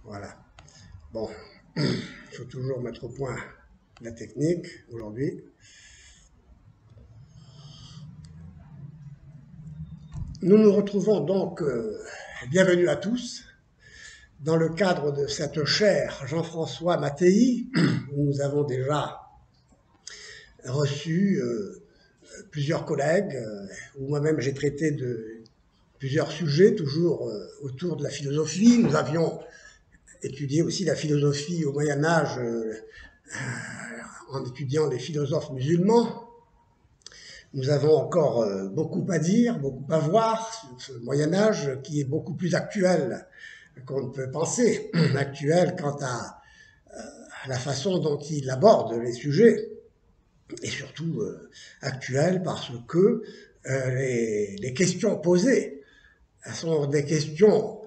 Voilà. Bon, il faut toujours mettre au point la technique aujourd'hui. Nous nous retrouvons donc, bienvenue à tous, dans le cadre de cette chaire Jean-François Mattei, où nous avons déjà reçu plusieurs collègues, où moi-même j'ai traité de plusieurs sujets, toujours autour de la philosophie. Nous avions étudié aussi la philosophie au Moyen-Âge en étudiant les philosophes musulmans. Nous avons encore beaucoup à dire, beaucoup à voir sur ce Moyen-Âge qui est beaucoup plus actuel qu'on ne peut penser, actuel quant à la façon dont il aborde les sujets, et surtout actuel parce que les questions posées sont des questions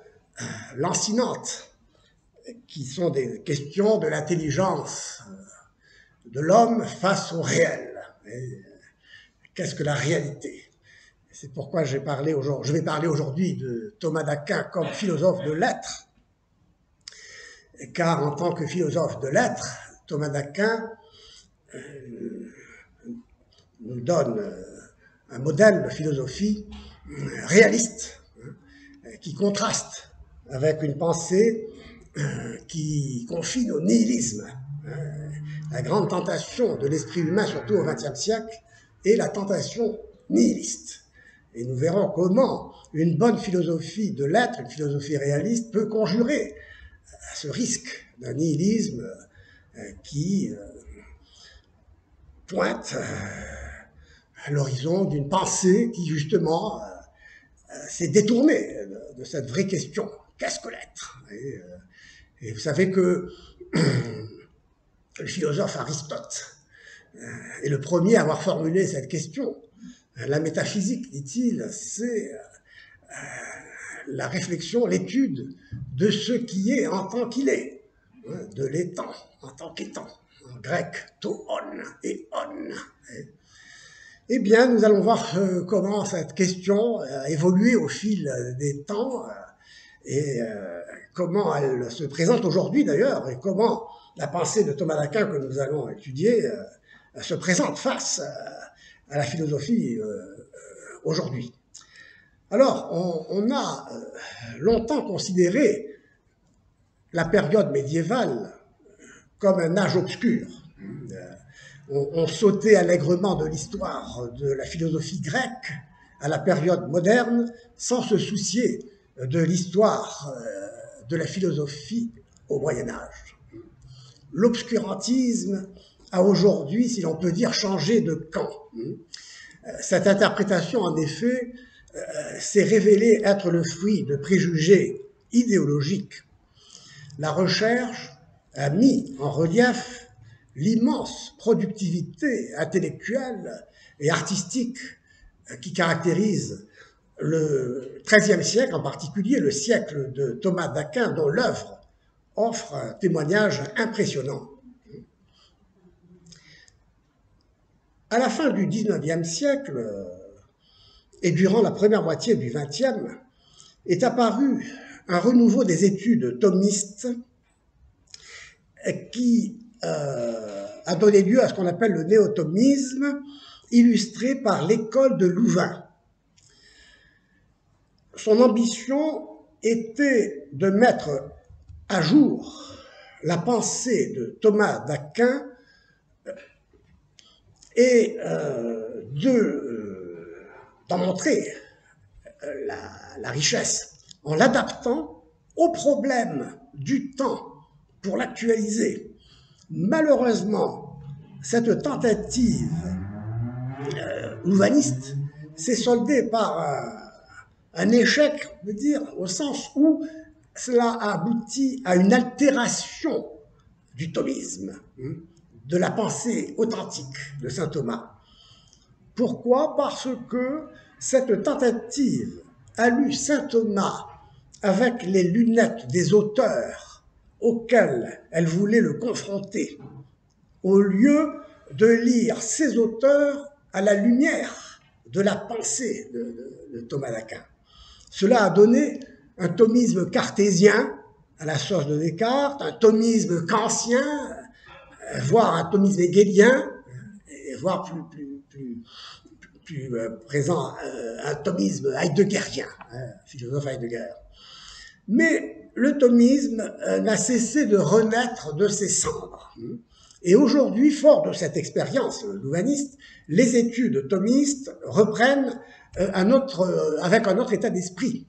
lancinantes, qui sont des questions de l'intelligence de l'homme face au réel. Qu'est-ce que la réalité? C'est pourquoi je vais parler aujourd'hui de Thomas d'Aquin comme philosophe de lettres, car en tant que philosophe de lettres, Thomas d'Aquin nous donne un modèle de philosophie réaliste, qui contraste avec une pensée qui confine au nihilisme. La grande tentation de l'esprit humain, surtout au XXe siècle, est la tentation nihiliste. Et nous verrons comment une bonne philosophie de l'être, une philosophie réaliste, peut conjurer ce risque d'un nihilisme qui pointe à l'horizon d'une pensée qui, justement, s'est détournée de cette vraie question. Qu'est-ce que l'être? Et vous savez que le philosophe Aristote est le premier à avoir formulé cette question. La métaphysique, dit-il, c'est la réflexion, l'étude de ce qui est en tant qu'il est, de l'étant en tant qu'étant, en grec, to on et on. Eh bien, nous allons voir comment cette question a évolué au fil des temps et comment elle se présente aujourd'hui d'ailleurs, et comment la pensée de Thomas d'Aquin que nous allons étudier se présente face à la philosophie aujourd'hui. Alors, on a longtemps considéré la période médiévale comme un âge obscur. On sautait allègrement de l'histoire de la philosophie grecque à la période moderne sans se soucier de l'histoire de la philosophie au Moyen-Âge. L'obscurantisme a aujourd'hui, si l'on peut dire, changé de camp. Cette interprétation, en effet, s'est révélée être le fruit de préjugés idéologiques. La recherche a mis en relief l'immense productivité intellectuelle et artistique qui caractérise le XIIIe siècle, en particulier le siècle de Thomas d'Aquin, dont l'œuvre offre un témoignage impressionnant. À la fin du XIXe siècle et durant la première moitié du XXe, est apparu un renouveau des études thomistes qui a donné lieu à ce qu'on appelle le néo-thomisme, illustré par l'école de Louvain. Son ambition était de mettre à jour la pensée de Thomas d'Aquin et d'en montrer la richesse en l'adaptant aux problèmes du temps pour l'actualiser. Malheureusement, cette tentative louvaniste s'est soldée par un échec, on peut dire, au sens où cela a abouti à une altération du thomisme, de la pensée authentique de saint Thomas. Pourquoi? Parce que cette tentative a lu saint Thomas avec les lunettes des auteurs auxquels elle voulait le confronter, au lieu de lire ces auteurs à la lumière de la pensée de Thomas d'Aquin. Cela a donné un thomisme cartésien à la sauce de Descartes, un thomisme kantien, voire un thomisme hegelien, voire plus présent, un thomisme heideggerien, philosophe Heidegger. Mais le thomisme n'a cessé de renaître de ses cendres. Et aujourd'hui, fort de cette expérience louvaniste, les études thomistes reprennent avec un autre état d'esprit.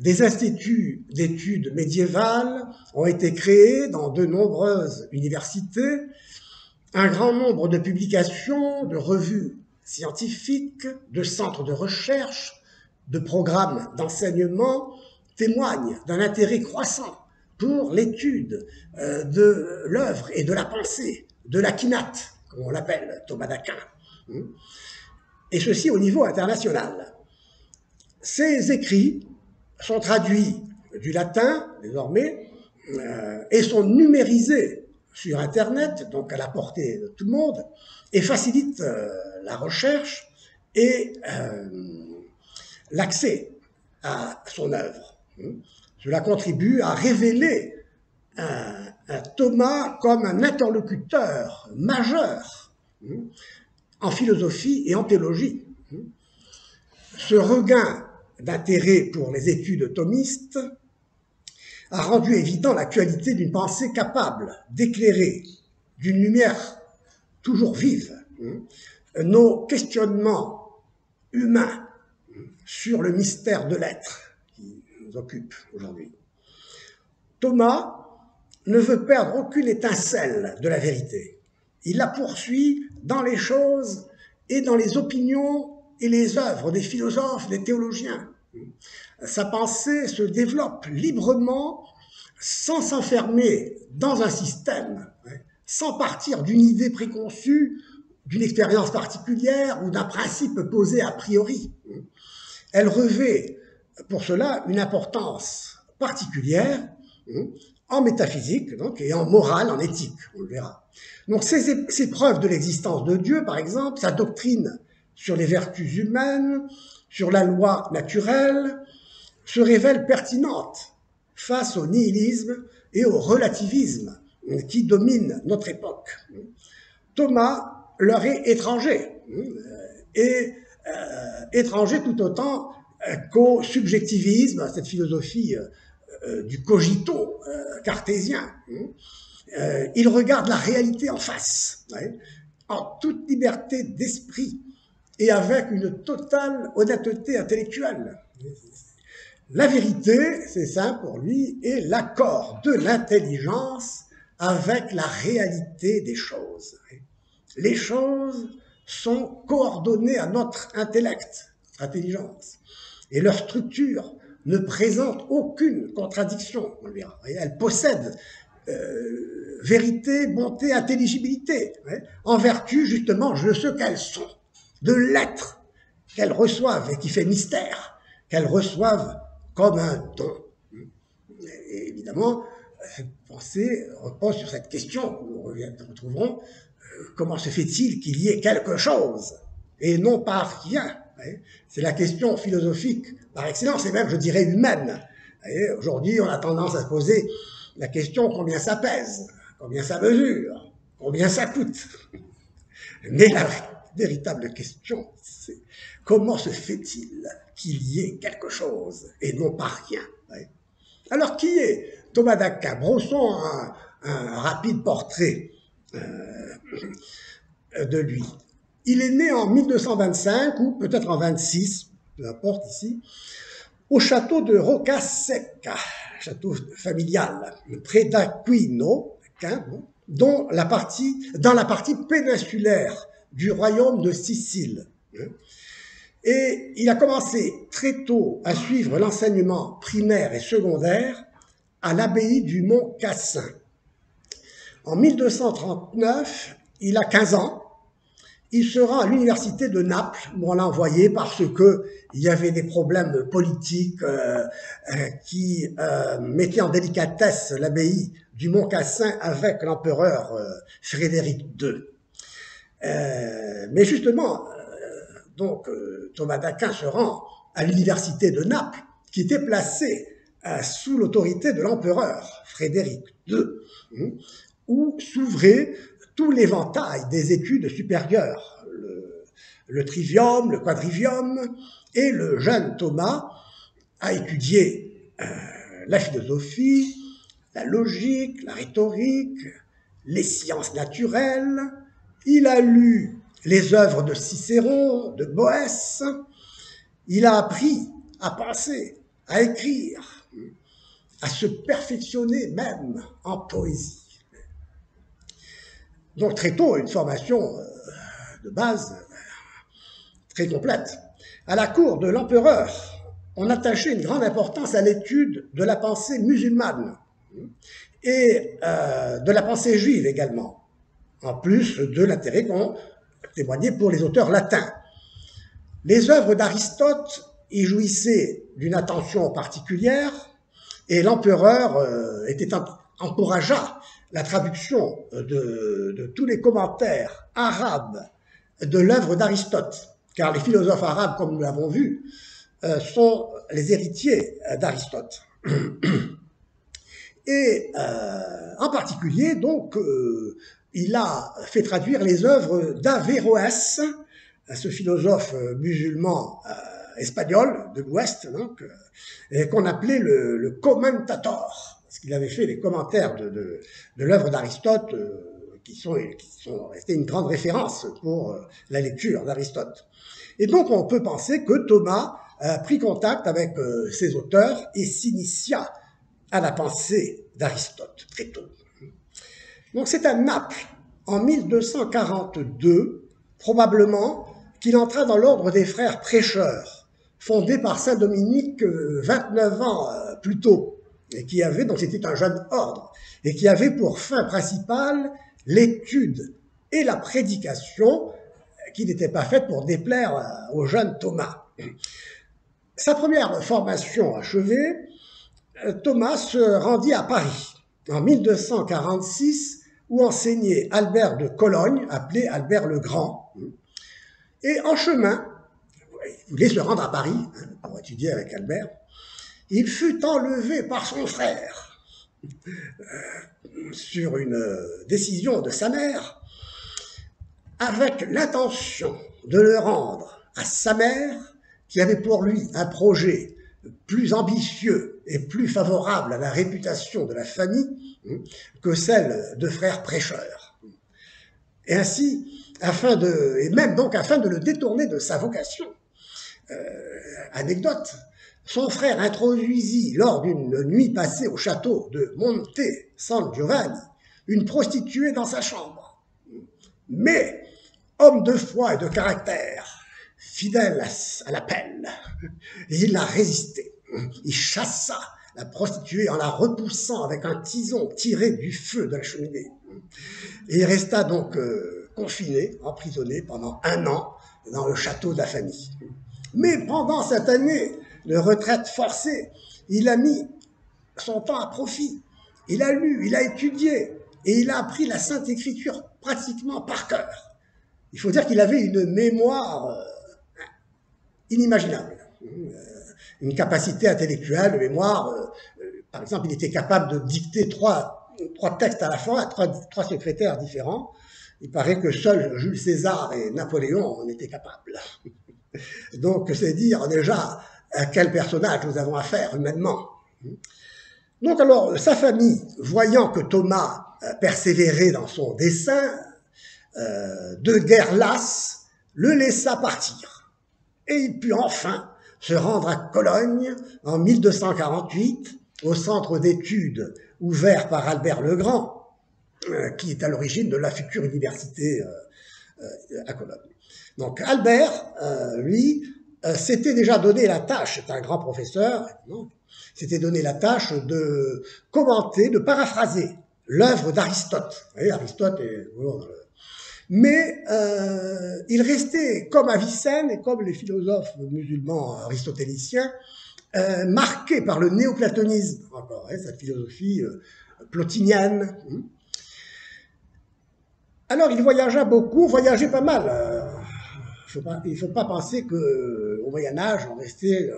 Des instituts d'études médiévales ont été créés dans de nombreuses universités, un grand nombre de publications, de revues scientifiques, de centres de recherche, de programmes d'enseignement témoignent d'un intérêt croissant pour l'étude de l'œuvre et de la pensée, de la kinate, comme on l'appelle, Thomas d'Aquin, et ceci au niveau international. Ces écrits sont traduits du latin, désormais, et sont numérisés sur Internet, donc à la portée de tout le monde, et facilitent la recherche et l'accès à son œuvre. Cela contribue à révéler un Thomas comme un interlocuteur majeur en philosophie et en théologie. Ce regain d'intérêt pour les études thomistes a rendu évident l'actualité d'une pensée capable d'éclairer d'une lumière toujours vive nos questionnements humains sur le mystère de l'être qui nous occupe aujourd'hui. Thomas ne veut perdre aucune étincelle de la vérité. Il la poursuit dans les choses et dans les opinions et les œuvres des philosophes, des théologiens. Sa pensée se développe librement sans s'enfermer dans un système, sans partir d'une idée préconçue, d'une expérience particulière ou d'un principe posé a priori. Elle revêt pour cela une importance particulière en métaphysique donc, et en morale, en éthique, on le verra. Donc ces preuves de l'existence de Dieu, par exemple, sa doctrine sur les vertus humaines, sur la loi naturelle, se révèlent pertinentes face au nihilisme et au relativisme qui dominent notre époque. Thomas leur est étranger, et étranger tout autant qu'au subjectivisme, à cette philosophie du cogito cartésien. Il regarde la réalité en face, en toute liberté d'esprit et avec une totale honnêteté intellectuelle. La vérité, c'est simple pour lui, est l'accord de l'intelligence avec la réalité des choses. Les choses sont coordonnées à notre intellect, notre intelligence, et leur structure ne présente aucune contradiction, on le verra. Elles possèdent vérité, bonté, intelligibilité, en vertu justement de ce qu'elles sont, de l'être qu'elles reçoivent et qui fait mystère, qu'elles reçoivent comme un don. Et évidemment, cette pensée repose sur cette question que nous retrouverons, comment se fait-il qu'il y ait quelque chose et non pas rien? C'est la question philosophique par excellence, et même je dirais humaine. Aujourd'hui, on a tendance à se poser la question combien ça pèse, combien ça mesure, combien ça coûte. Mais la véritable question, c'est comment se fait-il qu'il y ait quelque chose et non pas rien? Alors, qui est Thomas d'Aquin? Brossons un rapide portrait de lui. Il est né en 1225, ou peut-être en 26, peu importe ici, au château de Roccasecca, château familial, près d'Aquino, dans la partie péninsulaire du royaume de Sicile. Et il a commencé très tôt à suivre l'enseignement primaire et secondaire à l'abbaye du Mont Cassin. En 1239, il a 15 ans. Il se rend à l'université de Naples, où on l'a envoyé parce qu'il y avait des problèmes politiques qui mettaient en délicatesse l'abbaye du Mont Cassin avec l'empereur Frédéric II. Mais justement, donc Thomas d'Aquin se rend à l'université de Naples, qui était placée sous l'autorité de l'empereur Frédéric II, où s'ouvrait tout l'éventail des études supérieures, le trivium, le quadrivium, et le jeune Thomas a étudié la philosophie, la logique, la rhétorique, les sciences naturelles. Il a lu les œuvres de Cicéron, de Boès. Il a appris à penser, à écrire, à se perfectionner même en poésie. Donc très tôt, une formation de base très complète. À la cour de l'empereur, on attachait une grande importance à l'étude de la pensée musulmane et de la pensée juive également, en plus de l'intérêt qu'on témoignait pour les auteurs latins. Les œuvres d'Aristote y jouissaient d'une attention particulière et l'empereur encouragea la traduction de tous les commentaires arabes de l'œuvre d'Aristote, car les philosophes arabes, comme nous l'avons vu, sont les héritiers d'Aristote. Et en particulier, donc, il a fait traduire les œuvres d'Averroès, ce philosophe musulman espagnol de l'Ouest, qu'on appelait le commentator, parce qu'il avait fait les commentaires de l'œuvre d'Aristote, qui sont restés une grande référence pour la lecture d'Aristote. Et donc on peut penser que Thomas a pris contact avec ces auteurs et s'initia à la pensée d'Aristote très tôt. Donc c'est à Naples, en 1242, probablement, qu'il entra dans l'ordre des frères prêcheurs, fondé par saint Dominique 29 ans plus tôt, et qui avait, donc c'était un jeune ordre, et qui avait pour fin principale l'étude et la prédication, qui n'était pas faite pour déplaire au jeune Thomas. Sa première formation achevée, Thomas se rendit à Paris en 1246, où enseignait Albert de Cologne, appelé Albert le Grand. Et en chemin, il voulait se rendre à Paris pour étudier avec Albert, il fut enlevé par son frère sur une décision de sa mère, avec l'intention de le rendre à sa mère, qui avait pour lui un projet plus ambitieux et plus favorable à la réputation de la famille que celle de frères prêcheurs. Et ainsi, et même donc afin de le détourner de sa vocation. Anecdote, son frère introduisit lors d'une nuit passée au château de Monte San Giovanni une prostituée dans sa chambre. Mais, homme de foi et de caractère, fidèle à l'appel, il a résisté. Il chassa la prostituée en la repoussant avec un tison tiré du feu de la cheminée. Et il resta donc confiné, emprisonné pendant 1 an dans le château de la famille. Mais pendant cette année de retraite forcée, il a mis son temps à profit. Il a lu, il a étudié et il a appris la Sainte Écriture pratiquement par cœur. Il faut dire qu'il avait une mémoire inimaginable, une capacité intellectuelle, de mémoire. Par exemple, il était capable de dicter trois textes à la fois à trois secrétaires différents. Il paraît que seuls Jules César et Napoléon en étaient capables. Donc, c'est dire déjà à quel personnage nous avons affaire humainement. Donc, alors, sa famille, voyant que Thomas persévérait dans son dessein, de guerre lasse, le laissa partir. Et il put enfin se rendre à Cologne en 1248, au centre d'études ouvert par Albert le Grand, qui est à l'origine de la future université à Cologne. Donc Albert, lui, s'était déjà donné la tâche, c'est un grand professeur, s'était donné la tâche de commenter, de paraphraser l'œuvre d'Aristote. Vous voyez, Aristote est... Mais il restait, comme Avicenne et comme les philosophes musulmans aristotéliciens, marqué par le néoplatonisme, encore, cette philosophie plotinienne. Alors il voyagea beaucoup, voyageait pas mal. Il ne faut pas penser qu'au Moyen-Âge, on restait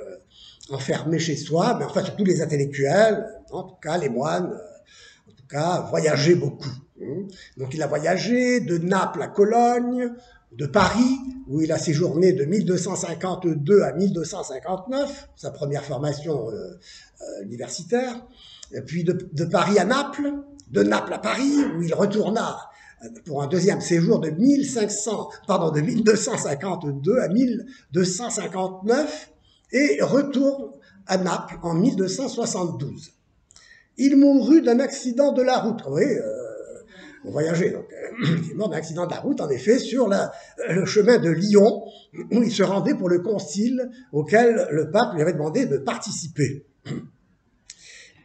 enfermés chez soi, mais enfin surtout les intellectuels, en tout cas les moines, en tout cas voyageaient beaucoup. Donc il a voyagé de Naples à Cologne, de Paris, où il a séjourné de 1252 à 1259, sa première formation universitaire, et puis de Paris à Naples, de Naples à Paris, où il retourna pour un deuxième séjour de 1252 à 1259, et retourne à Naples en 1272. Il mourut d'un accident de la route. Oui, on voyageait, donc il est mort d'un accident de la route, en effet, sur le chemin de Lyon, où il se rendait pour le concile auquel le pape lui avait demandé de participer.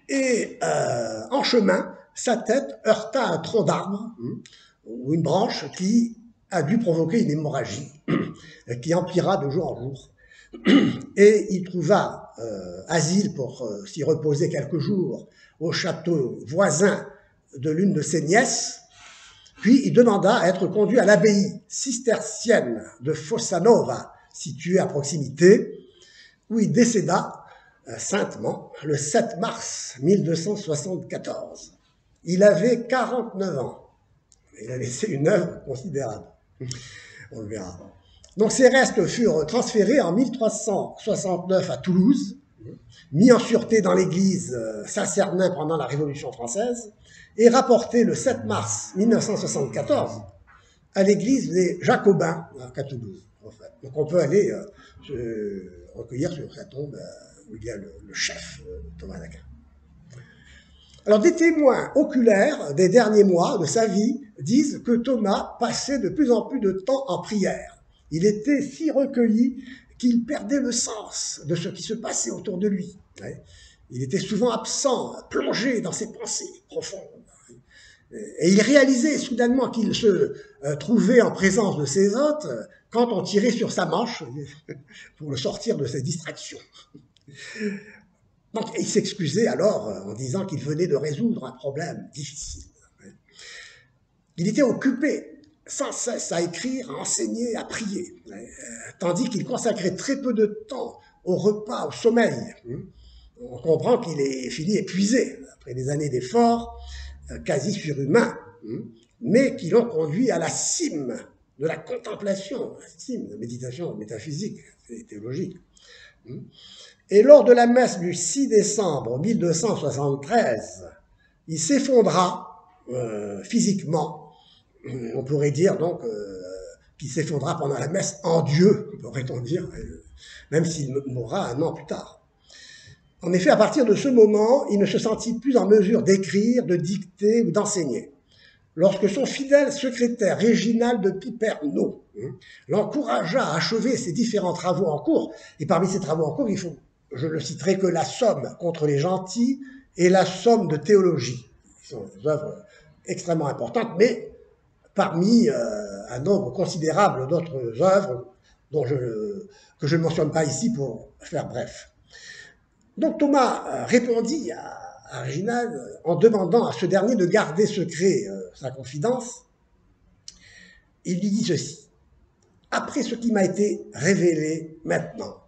Et en chemin, sa tête heurta un tronc d'arbre, ou une branche, qui a dû provoquer une hémorragie, qui empira de jour en jour. Et il trouva asile pour s'y reposer quelques jours au château voisin de l'une de ses nièces, puis il demanda à être conduit à l'abbaye cistercienne de Fossanova, située à proximité, où il décéda saintement le 7 mars 1274. Il avait 49 ans. Il a laissé une œuvre considérable. On le verra. Donc ses restes furent transférés en 1369 à Toulouse, mis en sûreté dans l'église Saint-Cernin pendant la Révolution française, et rapporté le 7 mars 1974 à l'église des Jacobins à Toulouse. En fait. Donc on peut aller se recueillir sur sa tombe où il y a le chef Thomas d'Aquin. Alors des témoins oculaires des derniers mois de sa vie disent que Thomas passait de plus en plus de temps en prière. Il était si recueilli qu'il perdait le sens de ce qui se passait autour de lui. Il était souvent absent, plongé dans ses pensées profondes. Et il réalisait soudainement qu'il se trouvait en présence de ses hôtes quand on tirait sur sa manche pour le sortir de ses distractions. Donc, il s'excusait alors en disant qu'il venait de résoudre un problème difficile. Il était occupé sans cesse à écrire, à enseigner, à prier, tandis qu'il consacrait très peu de temps au repas, au sommeil. On comprend qu'il est fini épuisé après des années d'efforts quasi surhumains, mais qui l'ont conduit à la cime de la contemplation, la cime de méditation métaphysique et théologique. Et lors de la messe du 6 décembre 1273, il s'effondra physiquement. On pourrait dire donc qu'il s'effondra pendant la messe en Dieu, pourrait-on dire, même s'il mourra un an plus tard. En effet, à partir de ce moment, il ne se sentit plus en mesure d'écrire, de dicter ou d'enseigner. Lorsque son fidèle secrétaire Réginald Piperno l'encouragea à achever ses différents travaux en cours, et parmi ces travaux en cours, je ne citerai que la Somme contre les gentils et la Somme de théologie, qui sont des œuvres extrêmement importantes, mais parmi un nombre considérable d'autres œuvres que je ne mentionne pas ici pour faire bref. Donc Thomas répondit à Réginald en demandant à ce dernier de garder secret sa confidence. Il lui dit ceci: « Après ce qui m'a été révélé maintenant,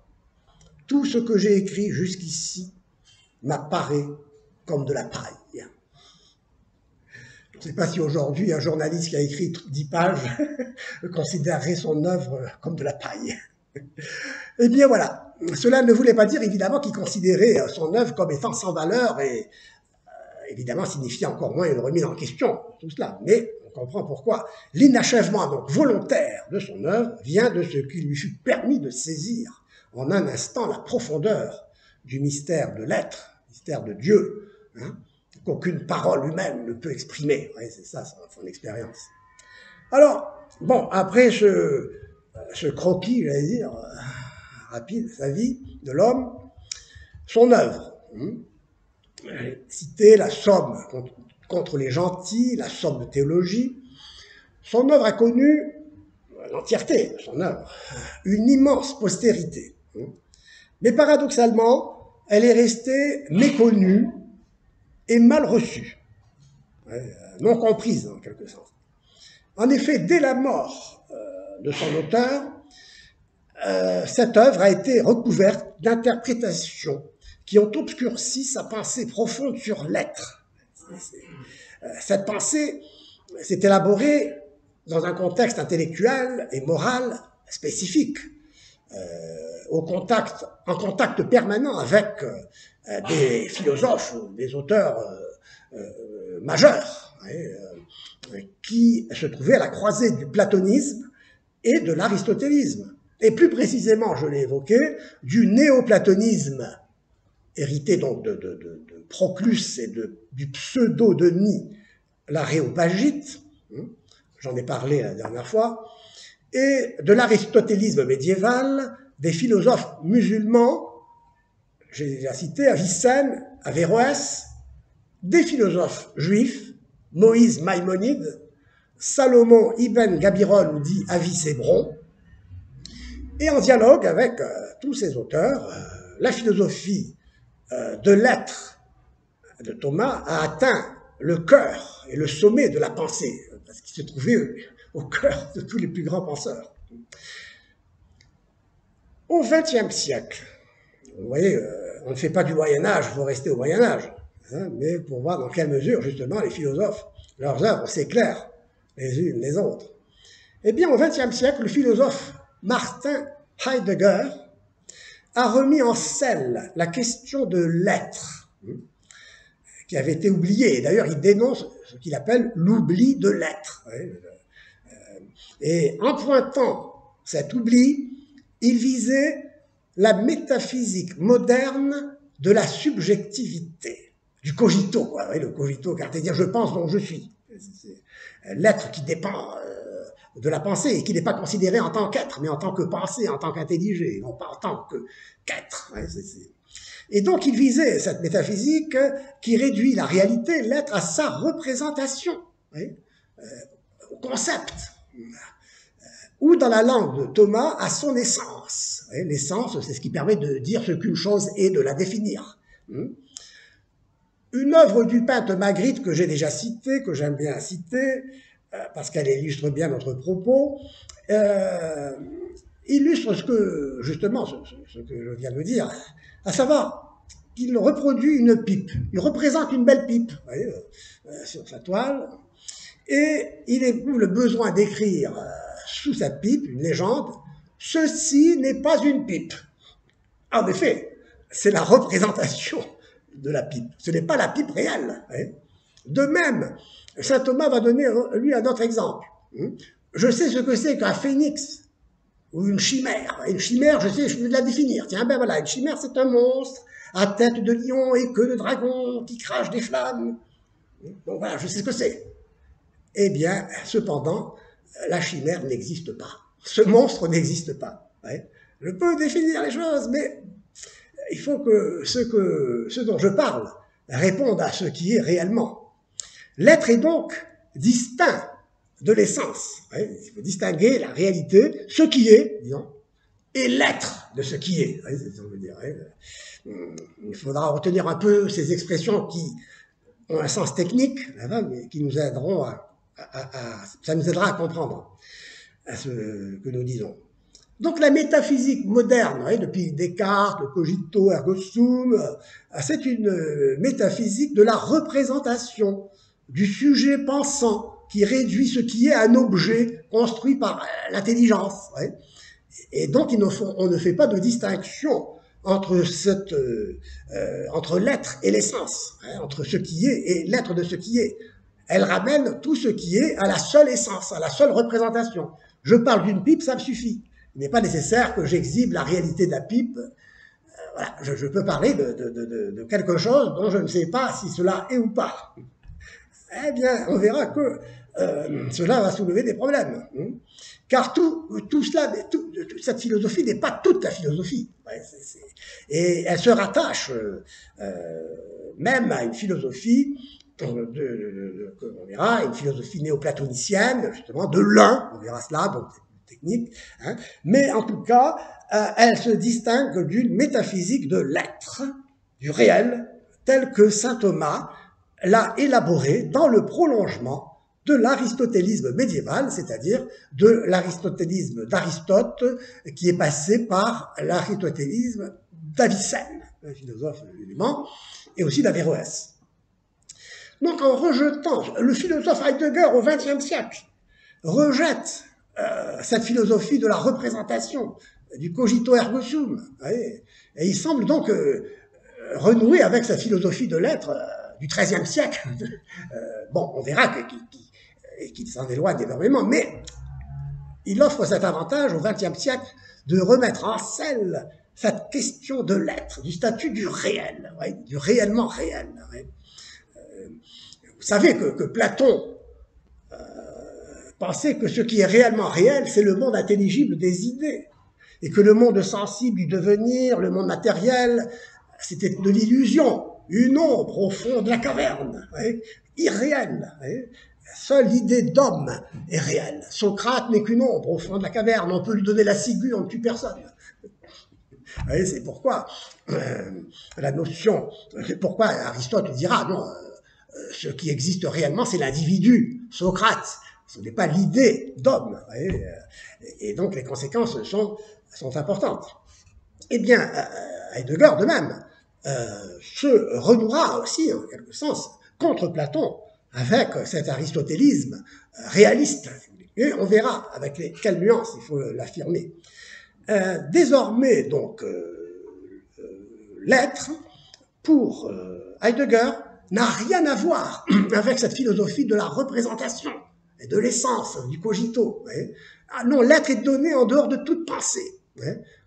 tout ce que j'ai écrit jusqu'ici m'apparaît comme de la paille. » Je ne sais pas si aujourd'hui un journaliste qui a écrit 10 pages considérerait son œuvre comme de la paille. Eh bien voilà, cela ne voulait pas dire évidemment qu'il considérait son œuvre comme étant sans valeur et évidemment signifiait encore moins une remise en question, tout cela. Mais on comprend pourquoi l'inachèvement donc volontaire de son œuvre vient de ce qui lui fut permis de saisir en un instant la profondeur du mystère de l'être, mystère de Dieu, qu'aucune parole humaine ne peut exprimer. Ouais, c'est ça son expérience. Alors, bon, après ce croquis, j'allais dire, rapide, sa vie de l'homme, son œuvre. Citer la Somme contre les gentils, la Somme de théologie. Son œuvre a connu, l'entièreté de son œuvre, une immense postérité. Mais paradoxalement, elle est restée méconnue et mal reçue, non comprise en quelque sorte. En effet, dès la mort de son auteur, cette œuvre a été recouverte d'interprétations qui ont obscurci sa pensée profonde sur l'être. Cette pensée s'est élaborée dans un contexte intellectuel et moral spécifique, en contact permanent avec des philosophes, des auteurs majeurs, qui se trouvaient à la croisée du platonisme et de l'aristotélisme. Et plus précisément, je l'ai évoqué, du néoplatonisme, hérité donc de Proclus et du pseudo-Denis l'Aréopagite, j'en ai parlé la dernière fois, et de l'aristotélisme médiéval, des philosophes musulmans, j'ai déjà cité Avicenne, Averroès, des philosophes juifs, Moïse Maïmonide, Salomon Ibn Gabirol ou dit Avicebron, et en dialogue avec tous ces auteurs, la philosophie de l'être de Thomas a atteint le cœur et le sommet de la pensée, parce qu'il se trouvait au cœur de tous les plus grands penseurs. Au XXe siècle, vous voyez, on ne fait pas du Moyen-Âge, il faut rester au Moyen-Âge, hein, mais pour voir dans quelle mesure, justement, les philosophes, leurs œuvres s'éclairent les unes les autres. Eh bien, au XXe siècle, le philosophe Martin Heidegger a remis en selle la question de l'être, qui avait été oubliée. D'ailleurs, il dénonce ce qu'il appelle l'oubli de l'être. Et en pointant cet oubli, il visait la métaphysique moderne de la subjectivité, du cogito, quoi, le cogito cartésien, je pense donc je suis. L'être qui dépend de la pensée et qui n'est pas considéré en tant qu'être, mais en tant que pensée, en tant qu'intelligé, non pas en tant qu'être. Et donc il visait cette métaphysique qui réduit la réalité, l'être, à sa représentation, au concept, ou dans la langue de Thomas, à son essence. L'essence, c'est ce qui permet de dire ce qu'une chose est, de la définir. Une œuvre du peintre Magritte que j'ai déjà citée, que j'aime bien citer, parce qu'elle illustre bien notre propos, illustre justement ce que je viens de dire, à savoir qu'il reproduit une pipe, il représente une belle pipe, vous voyez, sur sa toile, et il éprouve le besoin d'écrire sous cette pipe une légende, « Ceci n'est pas une pipe ». En effet, c'est la représentation de la pipe, ce n'est pas la pipe réelle. De même, saint Thomas va donner, lui, un autre exemple. Je sais ce que c'est qu'un phénix ou une chimère. Une chimère, je sais, je vais la définir. Tiens, ben voilà, une chimère, c'est un monstre à tête de lion et queue de dragon qui crache des flammes. Donc voilà, je sais ce que c'est. Eh bien, cependant, la chimère n'existe pas. Ce monstre n'existe pas. Je peux définir les choses, mais il faut que ce dont je parle réponde à ce qui est réellement. L'être est donc distinct de l'essence. Il faut distinguer la réalité, ce qui est, disons, et l'être de ce qui est. C'est ce qu'on veut dire. Il faudra retenir un peu ces expressions qui ont un sens technique, mais qui nous aideront ça nous aidera à comprendre ce que nous disons. Donc la métaphysique moderne, depuis Descartes, le cogito ergo sum, c'est une métaphysique de la représentation, du sujet pensant, qui réduit ce qui est à un objet construit par l'intelligence. Et donc on ne fait pas de distinction entre l'être et l'essence, entre ce qui est et l'être de ce qui est. Elle ramène tout ce qui est à la seule essence, à la seule représentation. Je parle d'une pipe, ça me suffit. Il n'est pas nécessaire que j'exhibe la réalité de la pipe. Voilà, je peux parler de quelque chose dont je ne sais pas si cela est ou pas. Eh bien, on verra que cela va soulever des problèmes. Car tout cela, toute cette philosophie n'est pas toute la philosophie. Et elle se rattache même à une philosophie, on verra, une philosophie néoplatonicienne, justement, de l'un, on verra cela, donc technique, mais en tout cas, elle se distingue d'une métaphysique de l'être, du réel, tel que saint Thomas l'a élaboré dans le prolongement de l'aristotélisme médiéval, c'est-à-dire de l'aristotélisme d'Aristote, qui est passé par l'aristotélisme d'Avicenne, un philosophe évidemment, et aussi d'Averroès. Donc en rejetant, le philosophe Heidegger au XXe siècle rejette cette philosophie de la représentation, du cogito ergo sum, et il semble donc renouer avec sa philosophie de l'être du XIIIe siècle. Bon, on verra qu'il s'en éloigne énormément, mais il offre cet avantage au XXe siècle de remettre en scène cette question de l'être, du statut du réel, du réellement réel. Vous savez que Platon pensait que ce qui est réellement réel, c'est le monde intelligible des idées, et que le monde sensible du devenir, le monde matériel, c'était de l'illusion, une ombre au fond de la caverne, irréelle. Seule l'idée d'homme est réelle. Socrate n'est qu'une ombre au fond de la caverne, on peut lui donner la ciguë, on ne tue personne. C'est pourquoi la notion, c'est pourquoi Aristote dira, non, ce qui existe réellement, c'est l'individu, Socrate, ce n'est pas l'idée d'homme. Et donc les conséquences sont importantes. Eh bien, Heidegger, de même, se renouera aussi, en quelque sens, contre Platon, avec cet aristotélisme réaliste. Et on verra avec quelles nuances il faut l'affirmer. Désormais, donc, l'être, pour Heidegger, n'a rien à voir avec cette philosophie de la représentation et de l'essence, du cogito. Ah non, l'être est donné en dehors de toute pensée,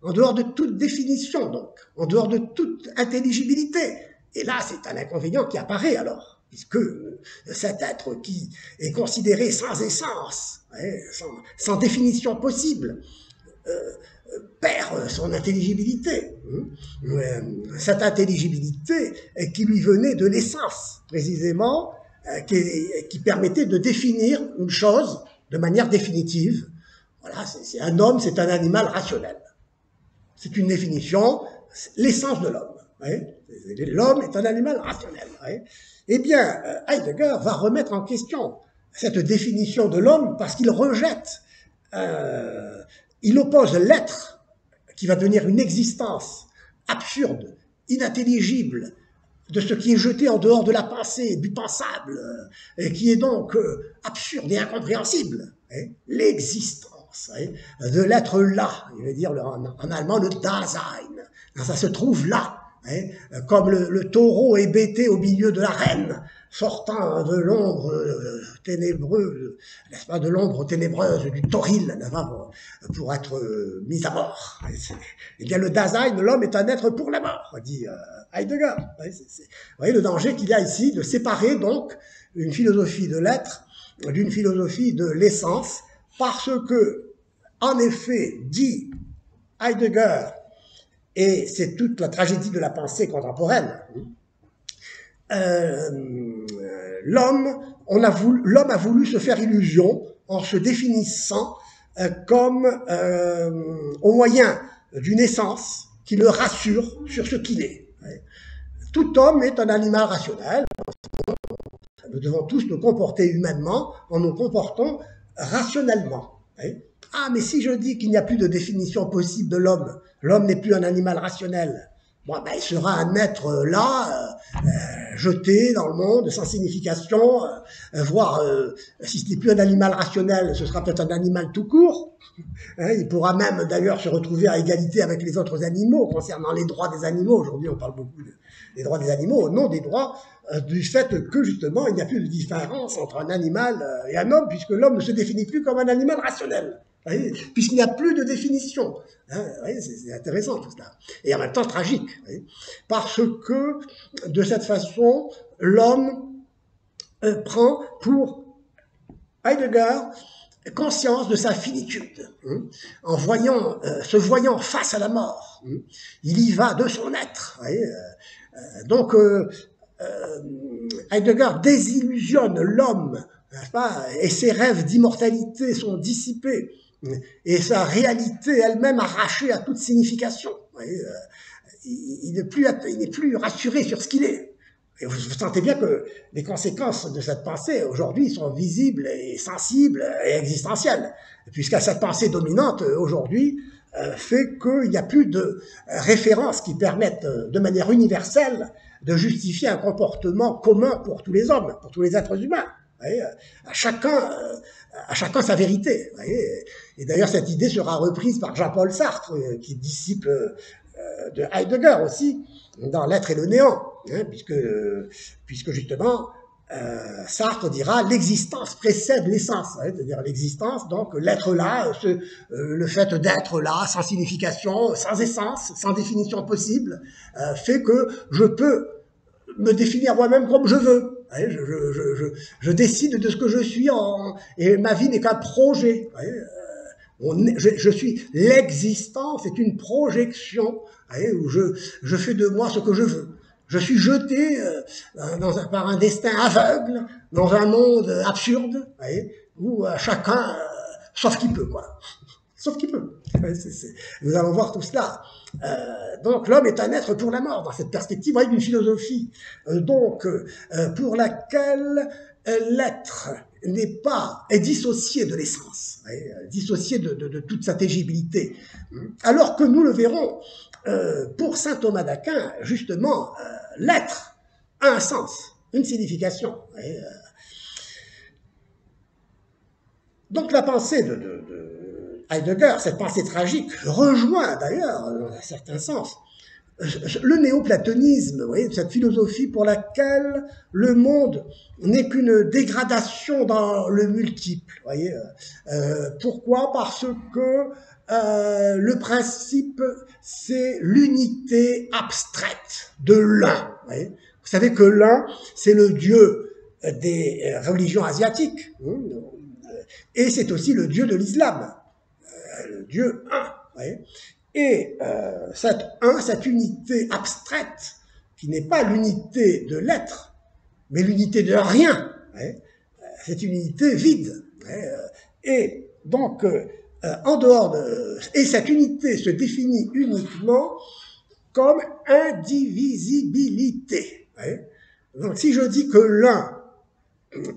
en dehors de toute définition, donc, en dehors de toute intelligibilité. Et là, c'est un inconvénient qui apparaît alors, puisque cet être qui est considéré sans essence, sans définition possible, perd son intelligibilité. Cette intelligibilité qui lui venait de l'essence, précisément, qui permettait de définir une chose de manière définitive. Voilà, c'est un homme, c'est un animal rationnel. C'est une définition, l'essence de l'homme. L'homme est un animal rationnel. Eh bien, Heidegger va remettre en question cette définition de l'homme parce qu'il rejette, il oppose l'être, qui va devenir une existence absurde, inintelligible, de ce qui est jeté en dehors de la pensée, du pensable, et qui est donc absurde et incompréhensible. L'existence de l'être là, il veut dire en allemand le Dasein, ça se trouve là, comme le taureau hébété au milieu de l'arène, sortant de l'ombre ténébreuse, n'est-ce pas, de l'ombre ténébreuse du tauril, pour être mis à mort. Eh bien, le Dasein, l'homme est un être pour la mort, dit Heidegger. Vous voyez le danger qu'il y a ici de séparer donc une philosophie de l'être d'une philosophie de l'essence, parce que, en effet, dit Heidegger, et c'est toute la tragédie de la pensée contemporaine, l'homme a voulu se faire illusion en se définissant comme au moyen d'une essence qui le rassure sur ce qu'il est. Tout homme est un animal rationnel. Nous devons tous nous comporter humainement en nous comportant rationnellement. Ah, mais si je dis qu'il n'y a plus de définition possible de l'homme, l'homme n'est plus un animal rationnel, bon, ben, il sera un être là, jeté dans le monde, sans signification, voire, si ce n'est plus un animal rationnel, ce sera peut-être un animal tout court. Il pourra même d'ailleurs se retrouver à égalité avec les autres animaux concernant les droits des animaux. Aujourd'hui, on parle beaucoup des droits des animaux, au nom des droits du fait que justement, il n'y a plus de différence entre un animal et un homme, puisque l'homme ne se définit plus comme un animal rationnel. Puisqu'il n'y a plus de définition. C'est intéressant tout cela. Et en même temps tragique. Parce que, de cette façon, l'homme prend pour Heidegger conscience de sa finitude. En se voyant face à la mort, il y va de son être. Donc, Heidegger désillusionne l'homme, n'est-ce pas, et ses rêves d'immortalité sont dissipés, et sa réalité elle-même arrachée à toute signification. Il n'est plus rassuré sur ce qu'il est. Et vous sentez bien que les conséquences de cette pensée, aujourd'hui, sont visibles et sensibles et existentielles. Puisque cette pensée dominante, aujourd'hui, fait qu'il n'y a plus de références qui permettent de manière universelle de justifier un comportement commun pour tous les hommes, pour tous les êtres humains. Voyez, à chacun sa vérité. Voyez. Et d'ailleurs, cette idée sera reprise par Jean-Paul Sartre, qui est disciple de Heidegger aussi, dans L'être et le néant, hein, puisque justement, Sartre dira l'existence précède l'essence, hein, c'est-à-dire l'existence, donc l'être là, le fait d'être là, sans signification, sans essence, sans définition possible, fait que je peux me définir moi-même comme je veux. Je décide de ce que je suis et ma vie n'est qu'un projet. Je suis l'existence, c'est une projection où je fais de moi ce que je veux. Je suis jeté par un destin aveugle dans un monde absurde où chacun, sauf qui peut, quoi. Sauf qu'il peut. Nous allons voir tout cela. Donc l'homme est un être pour la mort dans cette perspective d'une philosophie pour laquelle l'être est dissocié de l'essence, dissocié de toute sa tangibilité. Alors que nous le verrons, pour saint Thomas d'Aquin, justement, l'être a un sens, une signification. Donc la pensée de Heidegger, cette pensée tragique, rejoint d'ailleurs, dans un certain sens, le néoplatonisme, vous voyez, cette philosophie pour laquelle le monde n'est qu'une dégradation dans le multiple. Vous voyez, pourquoi? Parce que le principe, c'est l'unité abstraite de l'un. Vous savez que l'un, c'est le dieu des religions asiatiques, et c'est aussi le dieu de l'islam, le dieu un. Et cette unité abstraite, qui n'est pas l'unité de l'être, mais l'unité de rien, c'est une unité vide. Et donc, en dehors et cette unité se définit uniquement comme indivisibilité. Donc, si je dis que l'un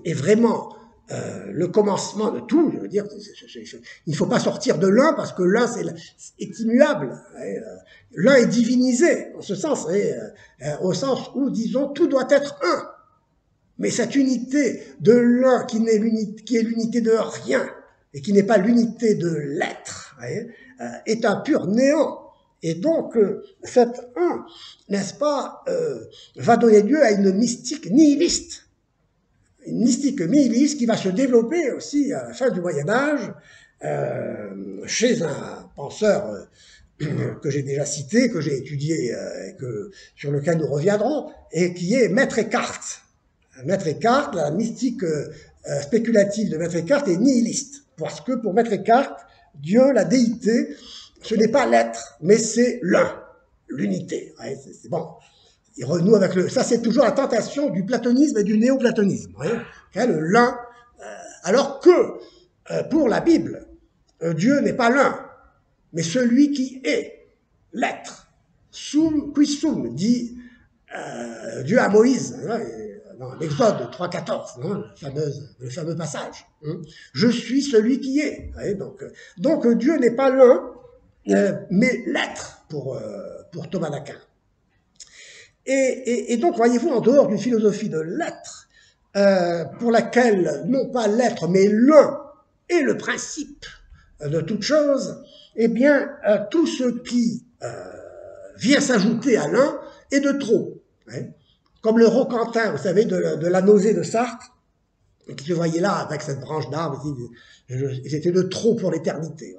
est vraiment le commencement de tout, je veux dire, il ne faut pas sortir de l'un parce que l'un est immuable. L'un est divinisé, en ce sens, au sens où, disons, tout doit être un. Mais cette unité de l'un qui est l'unité de rien et qui n'est pas l'unité de l'être, est un pur néant. Et donc, cet un, n'est-ce pas, va donner lieu à une mystique nihiliste. Une mystique nihiliste qui va se développer aussi à la fin du Moyen-Âge chez un penseur que j'ai déjà cité, que j'ai étudié, sur lequel nous reviendrons, et qui est Maître Eckhart. Maître Eckhart, la mystique spéculative de Maître Eckhart est nihiliste, parce que pour Maître Eckhart, Dieu, la déité, ce n'est pas l'être, mais c'est l'un, l'unité. C'est bon. Il renoue avec ça, c'est toujours la tentation du platonisme et du néoplatonisme. Le l'un, alors que pour la Bible, Dieu n'est pas l'un, mais celui qui est l'être. Sum qui sum, dit Dieu à Moïse, dans l'Exode 3.14, le fameux passage. Je suis celui qui est. Donc Dieu n'est pas l'un, mais l'être pour Thomas d'Aquin. Et donc, voyez-vous, en dehors d'une philosophie de l'être, pour laquelle, non pas l'être, mais l'un est le principe de toute chose, eh bien, tout ce qui vient s'ajouter à l'un est de trop. Comme le Roquentin, vous savez, de la nausée de Sartre, qui se voyait là avec cette branche d'arbre, c'était de trop pour l'éternité.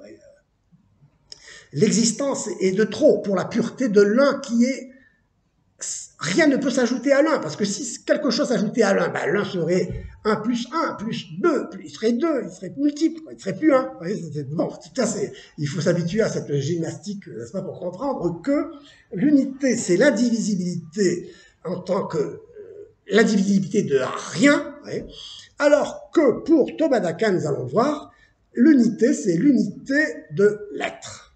L'existence est de trop pour la pureté de l'un qui est... Rien ne peut s'ajouter à l'un, parce que si quelque chose s'ajoutait à l'un, l'un serait 1 plus 1 plus 2, il serait 2, il serait multiple, il serait plus 1. Bon, il faut s'habituer à cette gymnastique, n'est-ce pas, pour comprendre que l'unité, c'est l'indivisibilité en tant que l'indivisibilité de rien, alors que pour Thomas d'Aquin, nous allons voir, l'unité, c'est l'unité de l'être.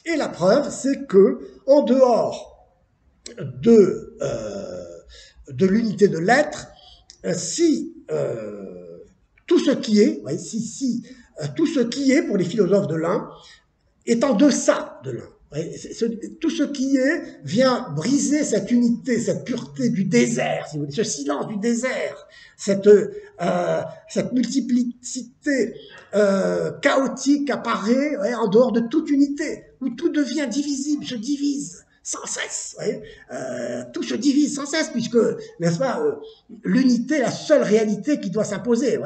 Et la preuve, c'est que, en dehors de de l'unité de l'être si tout ce qui est, tout ce qui est pour les philosophes de l'un est en deçà de l'un. Tout ce qui est vient briser cette unité, cette pureté du désert, si vous voulez, ce silence du désert, cette multiplicité chaotique apparaît en dehors de toute unité, où tout devient divisible, se divise sans cesse. Tout se divise sans cesse, puisque, n'est-ce pas, l'unité est la seule réalité qui doit s'imposer.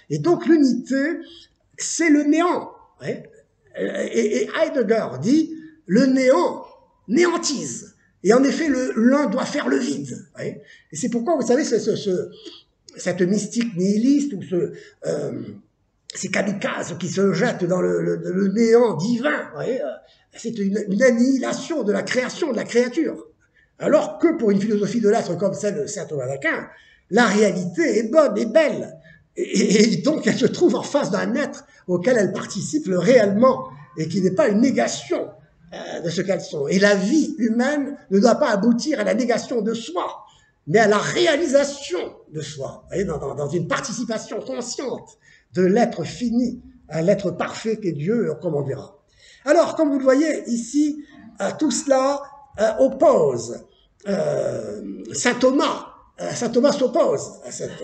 Et donc l'unité, c'est le néant. Et Heidegger dit, le néant néantise. Et en effet, l'un doit faire le vide. Et c'est pourquoi, vous savez, cette mystique nihiliste, ou ces kamikazes qui se jettent dans le néant divin, c'est une annihilation de la création, de la créature. Alors que pour une philosophie de l'être comme celle de saint Thomas d'Aquin, la réalité est bonne et belle. Et donc elle se trouve en face d'un être auquel elle participe réellement, et qui n'est pas une négation de ce qu'elles sont. Et la vie humaine ne doit pas aboutir à la négation de soi, mais à la réalisation de soi, dans une participation consciente de l'être fini à l'être parfait qu'est Dieu, comme on verra. Alors, comme vous le voyez ici, tout cela oppose saint Thomas. Saint Thomas s'oppose à cette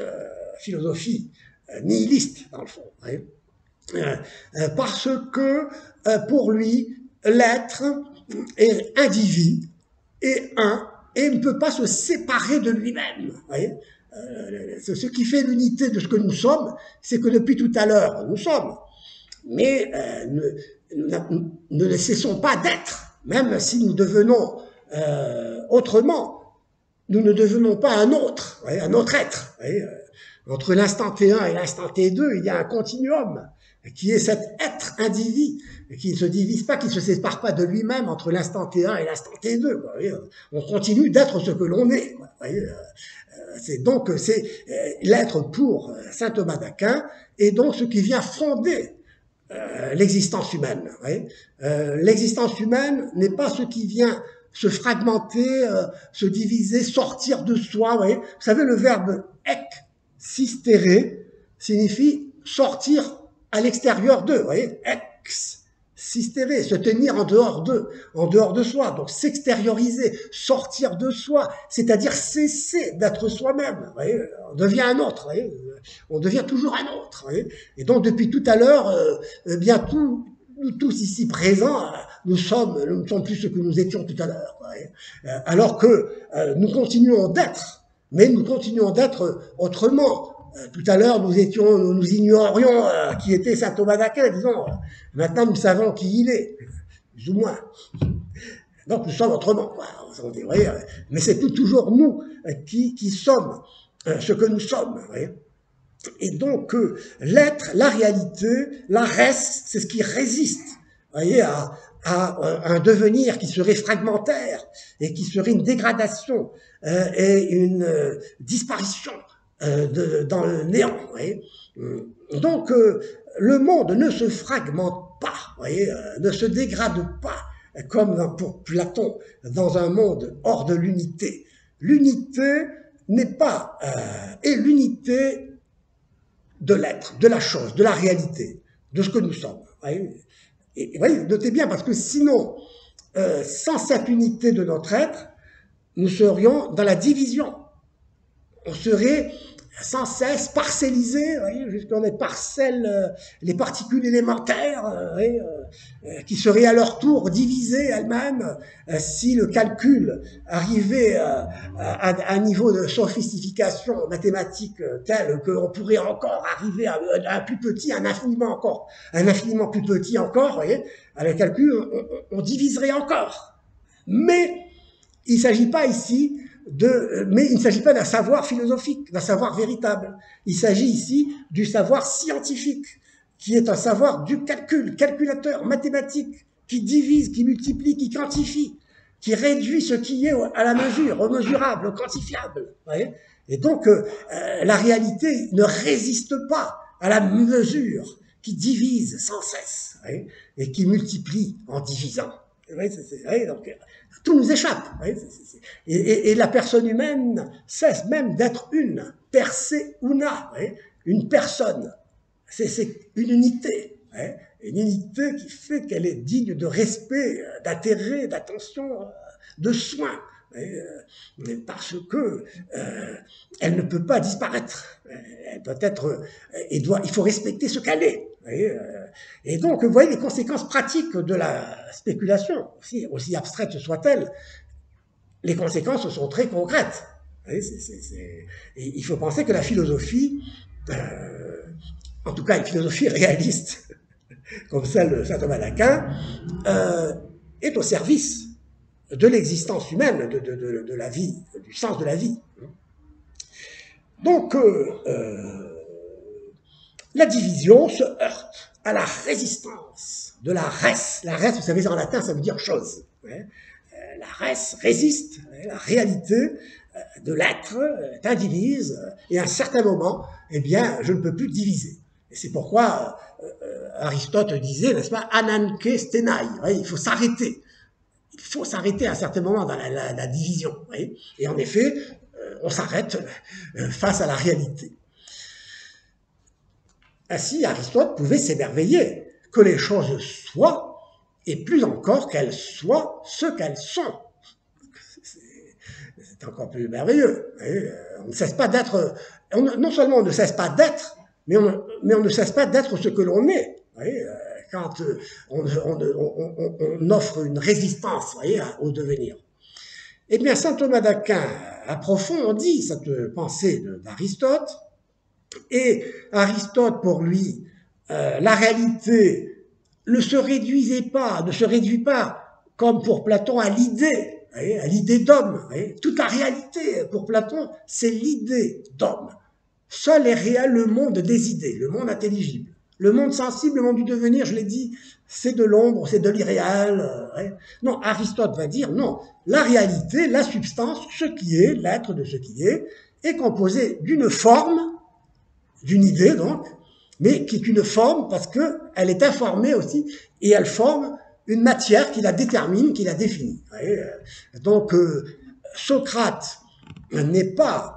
philosophie nihiliste, dans le fond, parce que pour lui, l'être est individu et un, et ne peut pas se séparer de lui-même. Ce qui fait l'unité de ce que nous sommes, c'est que depuis tout à l'heure, nous sommes, mais ne cessons pas d'être, même si nous devenons autrement, nous ne devenons pas un autre être. Entre l'instant T1 et l'instant T2, il y a un continuum qui est cet être individu, qui ne se divise pas, qui ne se sépare pas de lui-même entre l'instant T1 et l'instant T2. On continue d'être ce que l'on est. C'est l'être pour saint Thomas d'Aquin, et donc ce qui vient fonder l'existence humaine. L'existence humaine n'est pas ce qui vient se fragmenter, se diviser, sortir de soi. Vous savez, le verbe existere signifie sortir à l'extérieur d'eux. Existere, se tenir en dehors de soi, donc s'extérioriser, sortir de soi, c'est-à-dire cesser d'être soi-même. On devient un autre, on devient toujours un autre. Et donc depuis tout à l'heure, bien nous tous ici présents, nous ne sommes plus ce que nous étions tout à l'heure. Alors que nous continuons d'être, mais nous continuons d'être autrement. Tout à l'heure, nous ignorions qui était saint Thomas d'Aquin, disons. Maintenant, nous savons qui il est, plus ou moins. Donc, nous sommes autrement. Mais c'est toujours nous qui sommes ce que nous sommes. Et donc, l'être, la réalité, la res, c'est ce qui résiste à un devenir qui serait fragmentaire et qui serait une dégradation et une disparition dans le néant. Donc, le monde ne se fragmente pas, ne se dégrade pas, comme pour Platon, dans un monde hors de l'unité. L'unité n'est pas, est l'unité de l'être, de la chose, de la réalité, de ce que nous sommes. Et voyez, notez bien, parce que sinon, sans cette unité de notre être, nous serions dans la division. On serait sans cesse parcellisés, jusqu'à des parcelles, les particules élémentaires, qui seraient à leur tour divisées elles-mêmes, si le calcul arrivait à un niveau de sophistication mathématique tel qu'on pourrait encore arriver à un plus petit, un infiniment plus petit encore, à le calcul, on diviserait encore. Mais il ne s'agit pas ici mais il ne s'agit pas d'un savoir philosophique, d'un savoir véritable. Il s'agit ici du savoir scientifique, qui est un savoir du calculateur, mathématique, qui divise, qui multiplie, qui quantifie, qui réduit ce qui est à la mesure, au mesurable, au quantifiable. Et donc, la réalité ne résiste pas à la mesure qui divise sans cesse, et qui multiplie en divisant. Donc, tout nous échappe. Et la personne humaine cesse même d'être une perseuna, une personne. C'est une unité. Une unité qui fait qu'elle est digne de respect, d'intérêt, d'attention, de soin. Parce que elle ne peut pas disparaître. Elle doit être, il faut respecter ce qu'elle est. Et donc, vous voyez les conséquences pratiques de la spéculation, aussi abstraite soit-elle, les conséquences sont très concrètes. Et il faut penser que la philosophie, en tout cas une philosophie réaliste, comme celle de saint Thomas d'Aquin, est au service de l'existence humaine, de la vie, du sens de la vie. Donc, la division se heurte à la résistance de la res. La res, vous savez, en latin, ça veut dire chose. La res résiste, la réalité de l'être est indivise, et à un certain moment, eh bien, je ne peux plus diviser. Et c'est pourquoi Aristote disait, n'est-ce pas, ananke stenai, il faut s'arrêter. Il faut s'arrêter à un certain moment dans la division. Et en effet, on s'arrête face à la réalité. Ainsi, Aristote pouvait s'émerveiller que les choses soient, et plus encore qu'elles soient ce qu'elles sont. C'est encore plus merveilleux. On ne cesse pas d'être, non seulement on ne cesse pas d'être, mais on ne cesse pas d'être ce que l'on est. Quand on offre une résistance au devenir. Eh bien, saint Thomas d'Aquin approfondit cette pensée d'Aristote, et Aristote, pour lui, la réalité ne se réduit pas, comme pour Platon, à l'idée d'homme. Toute la réalité, pour Platon, c'est l'idée d'homme. Seul est réel le monde des idées, le monde intelligible. Le monde sensible, le monde du devenir, je l'ai dit, c'est de l'ombre, c'est de l'irréel. Non, Aristote va dire, non, la réalité, la substance, ce qui est, l'être de ce qui est composé d'une forme, d'une idée donc, mais qui est une forme parce qu'elle est informée aussi, et elle forme une matière qui la détermine, qui la définit. Donc, Socrate n'est pas...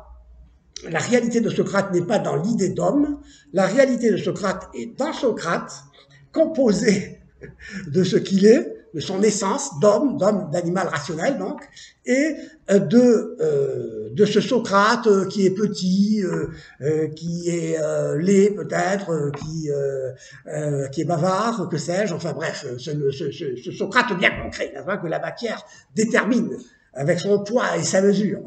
La réalité de Socrate n'est pas dans l'idée d'homme, la réalité de Socrate est dans Socrate, composée de ce qu'il est, de son essence d'homme, d'animal rationnel donc, et de ce Socrate qui est petit, qui est laid peut-être, qui est bavard, que sais-je, enfin bref, ce Socrate bien concret, que la matière détermine avec son poids et sa mesure.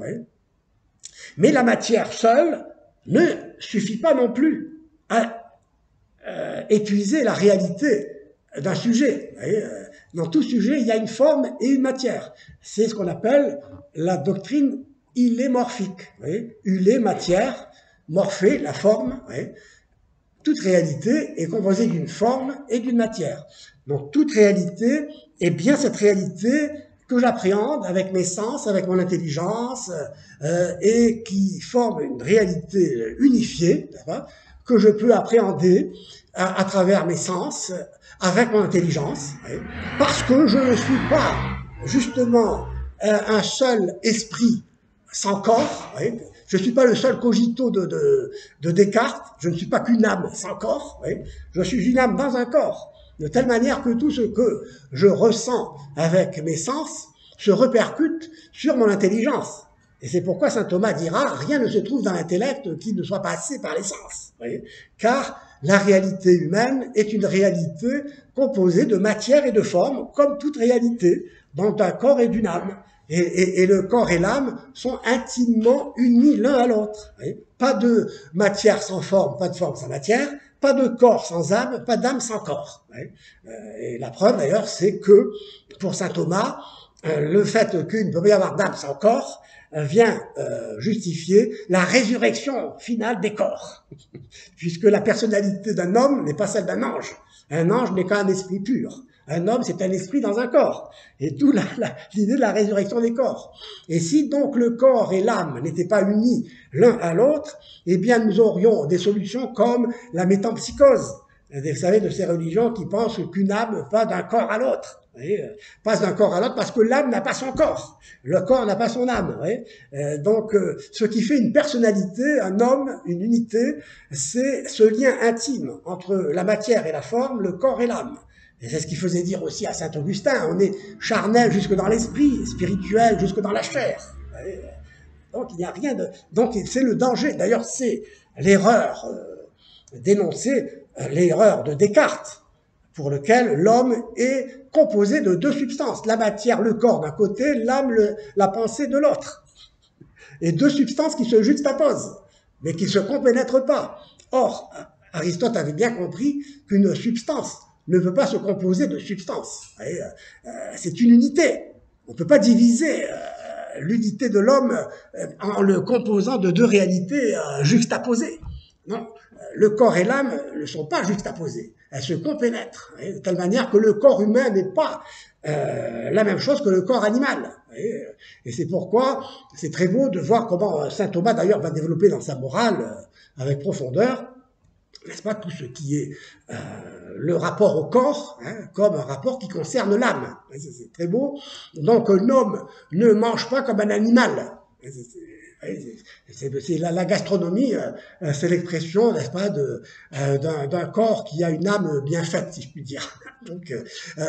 Mais la matière seule ne suffit pas non plus à épuiser la réalité d'un sujet. Dans tout sujet, il y a une forme et une matière. C'est ce qu'on appelle la doctrine ilémorphique. Ulé, matière, morphée, la forme. Toute réalité est composée d'une forme et d'une matière. Donc toute réalité est bien cette réalité que j'appréhende avec mes sens, avec mon intelligence, et qui forme une réalité unifiée, que je peux appréhender à travers mes sens, avec mon intelligence, parce que je ne suis pas justement un seul esprit sans corps, je ne suis pas le seul cogito de Descartes, je ne suis pas qu'une âme sans corps, je suis une âme dans un corps, de telle manière que tout ce que je ressens avec mes sens se répercute sur mon intelligence. Et c'est pourquoi saint Thomas dira « rien ne se trouve dans l'intellect qui ne soit passé par les sens ». Car la réalité humaine est une réalité composée de matière et de forme, comme toute réalité, dont un corps et d'une âme. Et le corps et l'âme sont intimement unis l'un à l'autre. Pas de matière sans forme, pas de forme sans matière, pas de corps sans âme, pas d'âme sans corps. Et la preuve d'ailleurs, c'est que pour saint Thomas, le fait qu'il ne peut pas y avoir d'âme sans corps vient justifier la résurrection finale des corps, puisque la personnalité d'un homme n'est pas celle d'un ange. Un ange n'est qu'un esprit pur. Un homme, c'est un esprit dans un corps. Et d'où l'idée de la résurrection des corps. Et si donc le corps et l'âme n'étaient pas unis l'un à l'autre, eh bien nous aurions des solutions comme la métempsychose, Vous savez, de ces religions qui pensent qu'une âme va d'un corps à l'autre. Passe d'un corps à l'autre parce que l'âme n'a pas son corps, le corps n'a pas son âme. Donc, ce qui fait une personnalité, un homme, une unité, c'est ce lien intime entre la matière et la forme, le corps et l'âme. Et c'est ce qu'il faisait dire aussi à saint Augustin, on est charnel jusque dans l'esprit, spirituel jusque dans la chair. Donc il n'y a rien de... Donc c'est le danger, d'ailleurs c'est l'erreur dénoncée, l'erreur de Descartes, pour lequel l'homme est composé de deux substances, la matière, le corps d'un côté, l'âme, la pensée de l'autre. Et deux substances qui se juxtaposent, mais qui ne se compénètrent pas. Or, Aristote avait bien compris qu'une substance ne peut pas se composer de substances. C'est une unité. On ne peut pas diviser l'unité de l'homme en le composant de deux réalités juxtaposées. Non, le corps et l'âme ne sont pas juxtaposés. Elles se compénètrent, de telle manière que le corps humain n'est pas la même chose que le corps animal. Et c'est pourquoi c'est très beau de voir comment saint Thomas d'ailleurs va développer dans sa morale avec profondeur, n'est-ce pas, tout ce qui est le rapport au corps, comme un rapport qui concerne l'âme. C'est très beau. Donc l'homme ne mange pas comme un animal. C'est la gastronomie, c'est l'expression, n'est-ce pas, d'un corps qui a une âme bien faite, si je puis dire. Donc,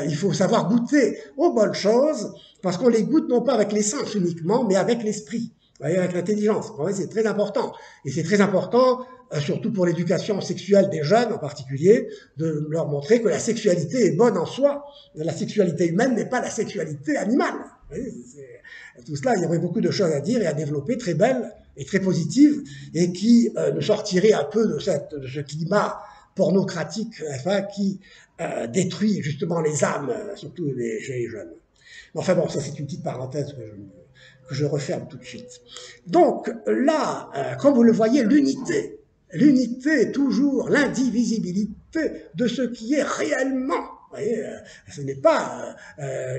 il faut savoir goûter aux bonnes choses, parce qu'on les goûte non pas avec les sens uniquement, mais avec l'esprit, avec l'intelligence. C'est très important. Et c'est très important, surtout pour l'éducation sexuelle des jeunes en particulier, de leur montrer que la sexualité est bonne en soi. La sexualité humaine n'est pas la sexualité animale. Tout cela, il y aurait beaucoup de choses à dire et à développer, très belles et très positives, et qui nous sortiraient un peu de ce climat pornocratique, enfin, qui détruit justement les âmes, surtout chez les jeunes. Enfin bon, ça c'est une petite parenthèse que je referme tout de suite. Donc là, comme vous le voyez, l'unité est toujours l'indivisibilité de ce qui est réellement. Vous voyez, ce n'est pas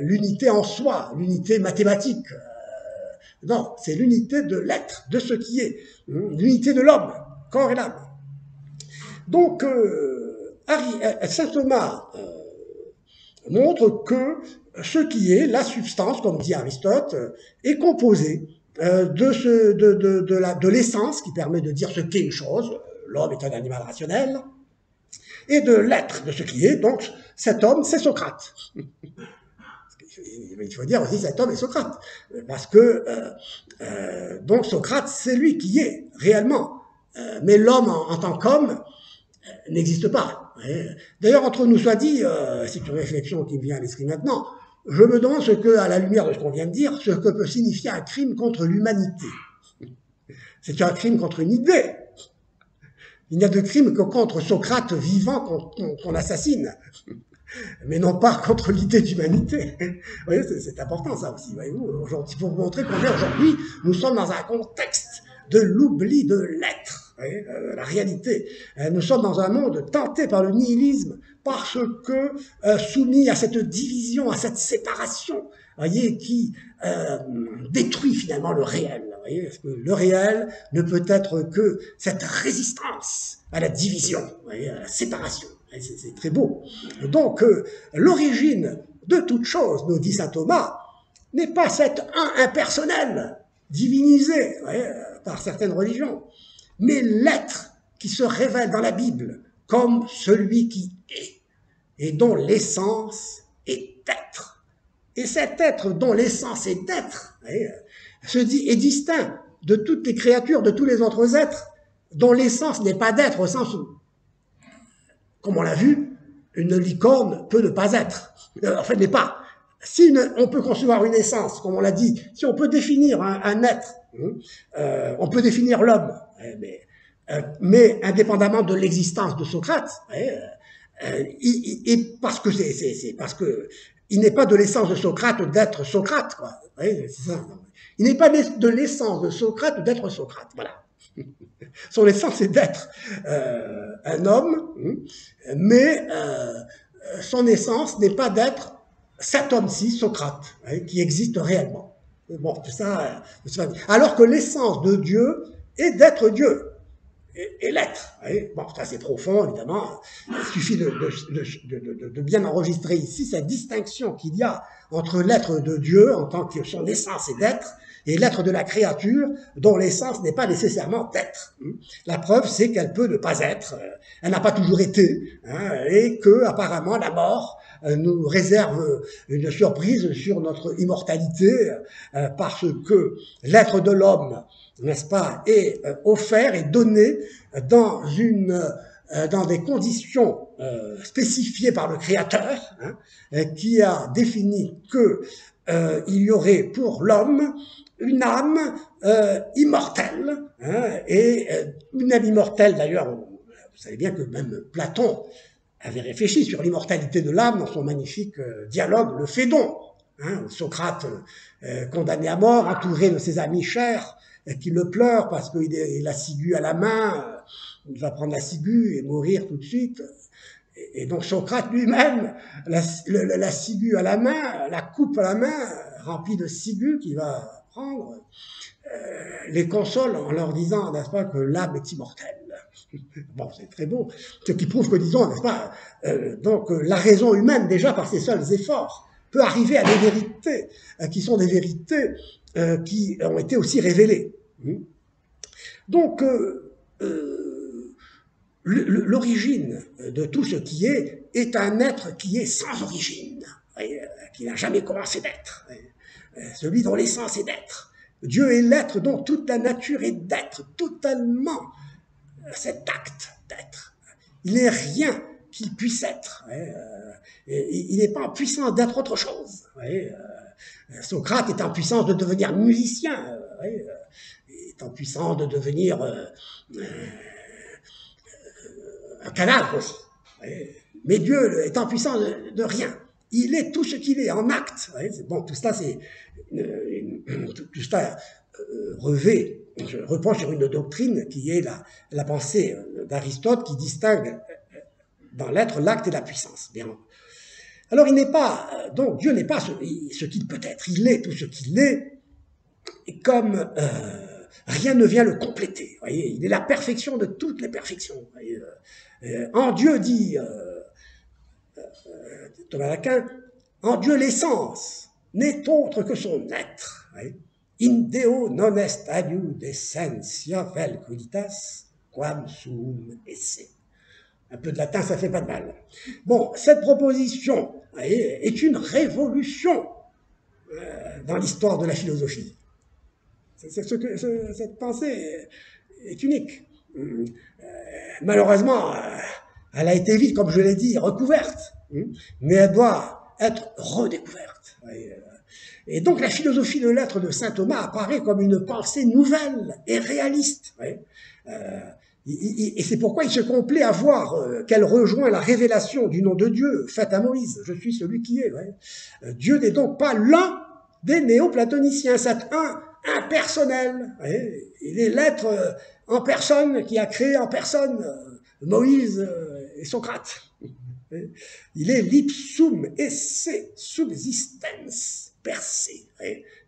l'unité en soi, l'unité mathématique. Non, c'est l'unité de l'être, de ce qui est, l'unité de l'homme, corps et l'âme. Donc, saint Thomas montre que ce qui est la substance, comme dit Aristote, est composé de l'essence qui permet de dire ce qu'est une chose, l'homme est un animal rationnel, et de l'être, de ce qui est, donc cet homme, c'est Socrate. Il faut dire aussi cet homme est Socrate, parce que donc Socrate, c'est lui qui est réellement, mais l'homme en tant qu'homme n'existe pas. D'ailleurs, entre nous soit dit, c'est une réflexion qui me vient à l'esprit maintenant, je me demande ce que, à la lumière de ce qu'on vient de dire, ce que peut signifier un crime contre l'humanité. C'est un crime contre une idée. Il n'y a de crime que contre Socrate vivant qu'on assassine, mais non pas contre l'idée d'humanité. Vous voyez, c'est important ça aussi, voyez-vous, aujourd'hui, pour vous montrer combien aujourd'hui nous sommes dans un contexte de l'oubli de l'être, la réalité. Nous sommes dans un monde tenté par le nihilisme, parce que soumis à cette division, à cette séparation, voyez, qui détruit finalement le réel. Voyez, parce que le réel ne peut être que cette résistance à la division, voyez, à la séparation. C'est très beau. Donc, l'origine de toute chose, nous dit saint Thomas, n'est pas cet un impersonnel, divinisé par certaines religions, mais l'être qui se révèle dans la Bible comme celui qui est, et dont l'essence est être. Et cet être dont l'essence est d'être est distinct de toutes les créatures, de tous les autres êtres, dont l'essence n'est pas d'être, au sens où, comme on l'a vu, une licorne peut ne pas être. En fait, n'est pas. Si on peut concevoir une essence, comme on l'a dit, si on peut définir un être, on peut définir l'homme, mais indépendamment de l'existence de Socrate, parce que il n'est pas de l'essence de Socrate d'être Socrate, quoi. C'est ça. Il n'est pas de l'essence de Socrate d'être Socrate, voilà. Son essence est d'être un homme, mais son essence n'est pas d'être cet homme-ci, Socrate, qui existe réellement. Bon, tout ça, alors que l'essence de Dieu est d'être Dieu. et l'être. Bon, ça c'est profond, évidemment. Il suffit de bien enregistrer ici cette distinction qu'il y a entre l'être de Dieu, en tant que son essence est d'être, et l'être de la créature, dont l'essence n'est pas nécessairement d'être. La preuve, c'est qu'elle peut ne pas être, elle n'a pas toujours été, hein, et que, apparemment, la mort nous réserve une surprise sur notre immortalité, parce que l'être de l'homme, n'est-ce pas, est offert et donné dans des conditions spécifiées par le Créateur, hein, qui a défini que il y aurait pour l'homme une âme immortelle, hein, et une âme immortelle d'ailleurs, vous savez bien que même Platon avait réfléchi sur l'immortalité de l'âme dans son magnifique dialogue, le Phédon, hein, Socrate condamné à mort, entouré de ses amis chers, qui le pleurent parce qu'il a ciguë à la main, il va prendre la ciguë et mourir tout de suite. Et donc Socrate lui-même, la ciguë à la main, la coupe à la main, remplie de ciguë qu'il va prendre, les console en leur disant, n'est-ce pas, que l'âme est immortelle. Bon, c'est très beau. Ce qui prouve que, disons, n'est-ce pas, donc la raison humaine, déjà par ses seuls efforts, peut arriver à des vérités qui sont des vérités qui ont été aussi révélées. Donc, l'origine de tout ce qui est un être qui est sans origine, qui n'a jamais commencé d'être, celui dont l'essence est d'être. Dieu est l'être dont toute la nature est d'être, totalement cet acte d'être. Il n'est rien qui puisse être. Il n'est pas en puissance d'être autre chose. Socrate est en puissance de devenir musicien, est en puissance de devenir un cadavre aussi. Mais Dieu est en puissance de rien. Il est tout ce qu'il est, en acte. Bon, tout ça, c'est tout ça revêt, je reprends sur une doctrine qui est la pensée d'Aristote, qui distingue dans l'être l'acte et la puissance. Bien. Alors il n'est pas, donc Dieu n'est pas ce qu'il peut être, il est tout ce qu'il est, et comme rien ne vient le compléter. Voyez, il est la perfection de toutes les perfections. Voyez, en Dieu, dit Thomas d'Aquin, en Dieu l'essence n'est autre que son être. Voyez. In Deo non est adiud essentia vel qualitas, quam sum esse. Un peu de latin, ça fait pas de mal. Bon, cette proposition est une révolution dans l'histoire de la philosophie. Cette pensée est unique. Malheureusement, elle a été vite, comme je l'ai dit, recouverte, mais elle doit être redécouverte. Et donc la philosophie de l'être de saint Thomas apparaît comme une pensée nouvelle et réaliste. Et c'est pourquoi il se complaît à voir qu'elle rejoint la révélation du nom de Dieu faite à Moïse. Je suis celui qui est. Dieu n'est donc pas l'un des néoplatoniciens, c'est un impersonnel. Il est l'être en personne qui a créé en personne Moïse et Socrate. Il est l'ipsum esse subsistens per se,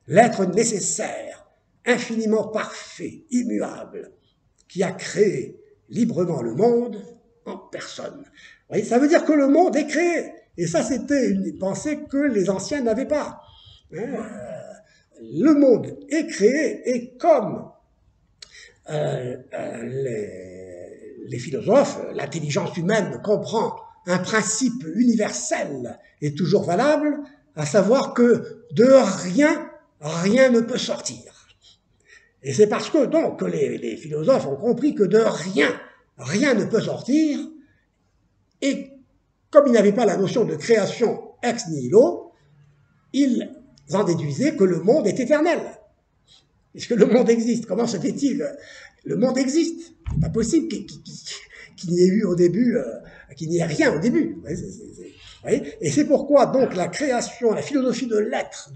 l'être nécessaire, infiniment parfait, immuable, qui a créé librement le monde en personne. Voyez, ça veut dire que le monde est créé. Et ça, c'était une pensée que les anciens n'avaient pas. Le monde est créé, et comme les philosophes, l'intelligence humaine comprend un principe universel et toujours valable, à savoir que de rien, rien ne peut sortir. Et c'est parce que donc les philosophes ont compris que de rien, rien ne peut sortir, et comme ils n'avaient pas la notion de création ex nihilo, ils en déduisaient que le monde est éternel. Puisque le monde existe, comment se fait-il? Le monde existe. C'est pas possible qu'il n'y ait eu au début, qu'il n'y ait rien au début. Et c'est pourquoi donc la création, la philosophie de l'être,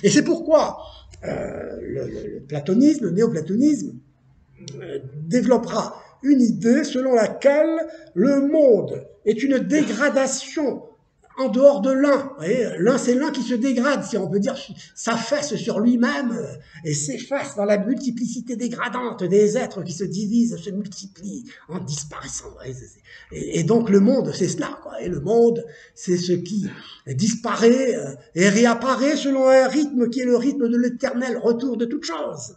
et c'est pourquoi le platonisme, le néoplatonisme, développera une idée selon laquelle le monde est une dégradation en dehors de l'un. L'un, c'est l'un qui se dégrade, si on peut dire, s'affaisse sur lui-même et s'efface dans la multiplicité dégradante des êtres qui se divisent, se multiplient en disparaissant. Et donc le monde, c'est cela, quoi. Et le monde, c'est ce qui disparaît et réapparaît selon un rythme qui est le rythme de l'éternel retour de toute chose.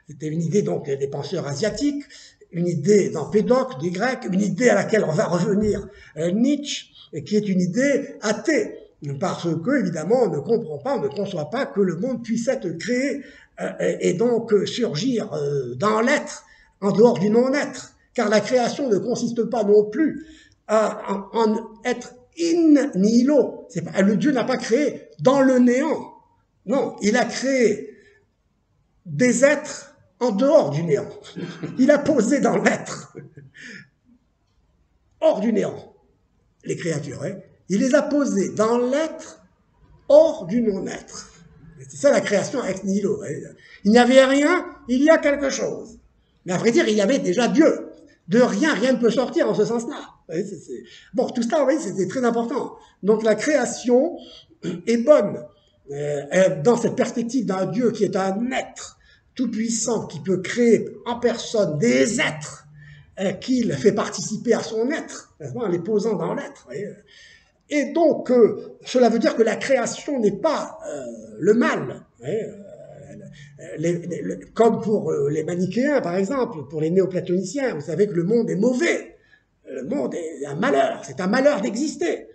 C'était une idée donc des penseurs asiatiques, une idée d'Empédocle, des Grecs, une idée à laquelle on va revenir Nietzsche, et qui est une idée athée, parce que, évidemment, on ne comprend pas, on ne conçoit pas que le monde puisse être créé et donc surgir dans l'être, en dehors du non-être, car la création ne consiste pas non plus en être in nihilo. Le Dieu n'a pas créé dans le néant, non, il a créé des êtres en dehors du néant. Il a posé dans l'être, hors du néant, les créatures. Il les a posées dans l'être, hors du non-être. C'est ça la création ex nihilo. Il n'y avait rien, il y a quelque chose. Mais à vrai dire, il y avait déjà Dieu. De rien, rien ne peut sortir en ce sens-là. Bon, tout ça, c'était très important. Donc la création est bonne dans cette perspective d'un Dieu qui est un être tout-puissant, qui peut créer en personne des êtres qu'il fait participer à son être, en les posant dans l'être. Et donc, cela veut dire que la création n'est pas le mal. Comme pour les manichéens, par exemple, pour les néoplatoniciens, vous savez que le monde est mauvais. Le monde est un malheur, c'est un malheur d'exister.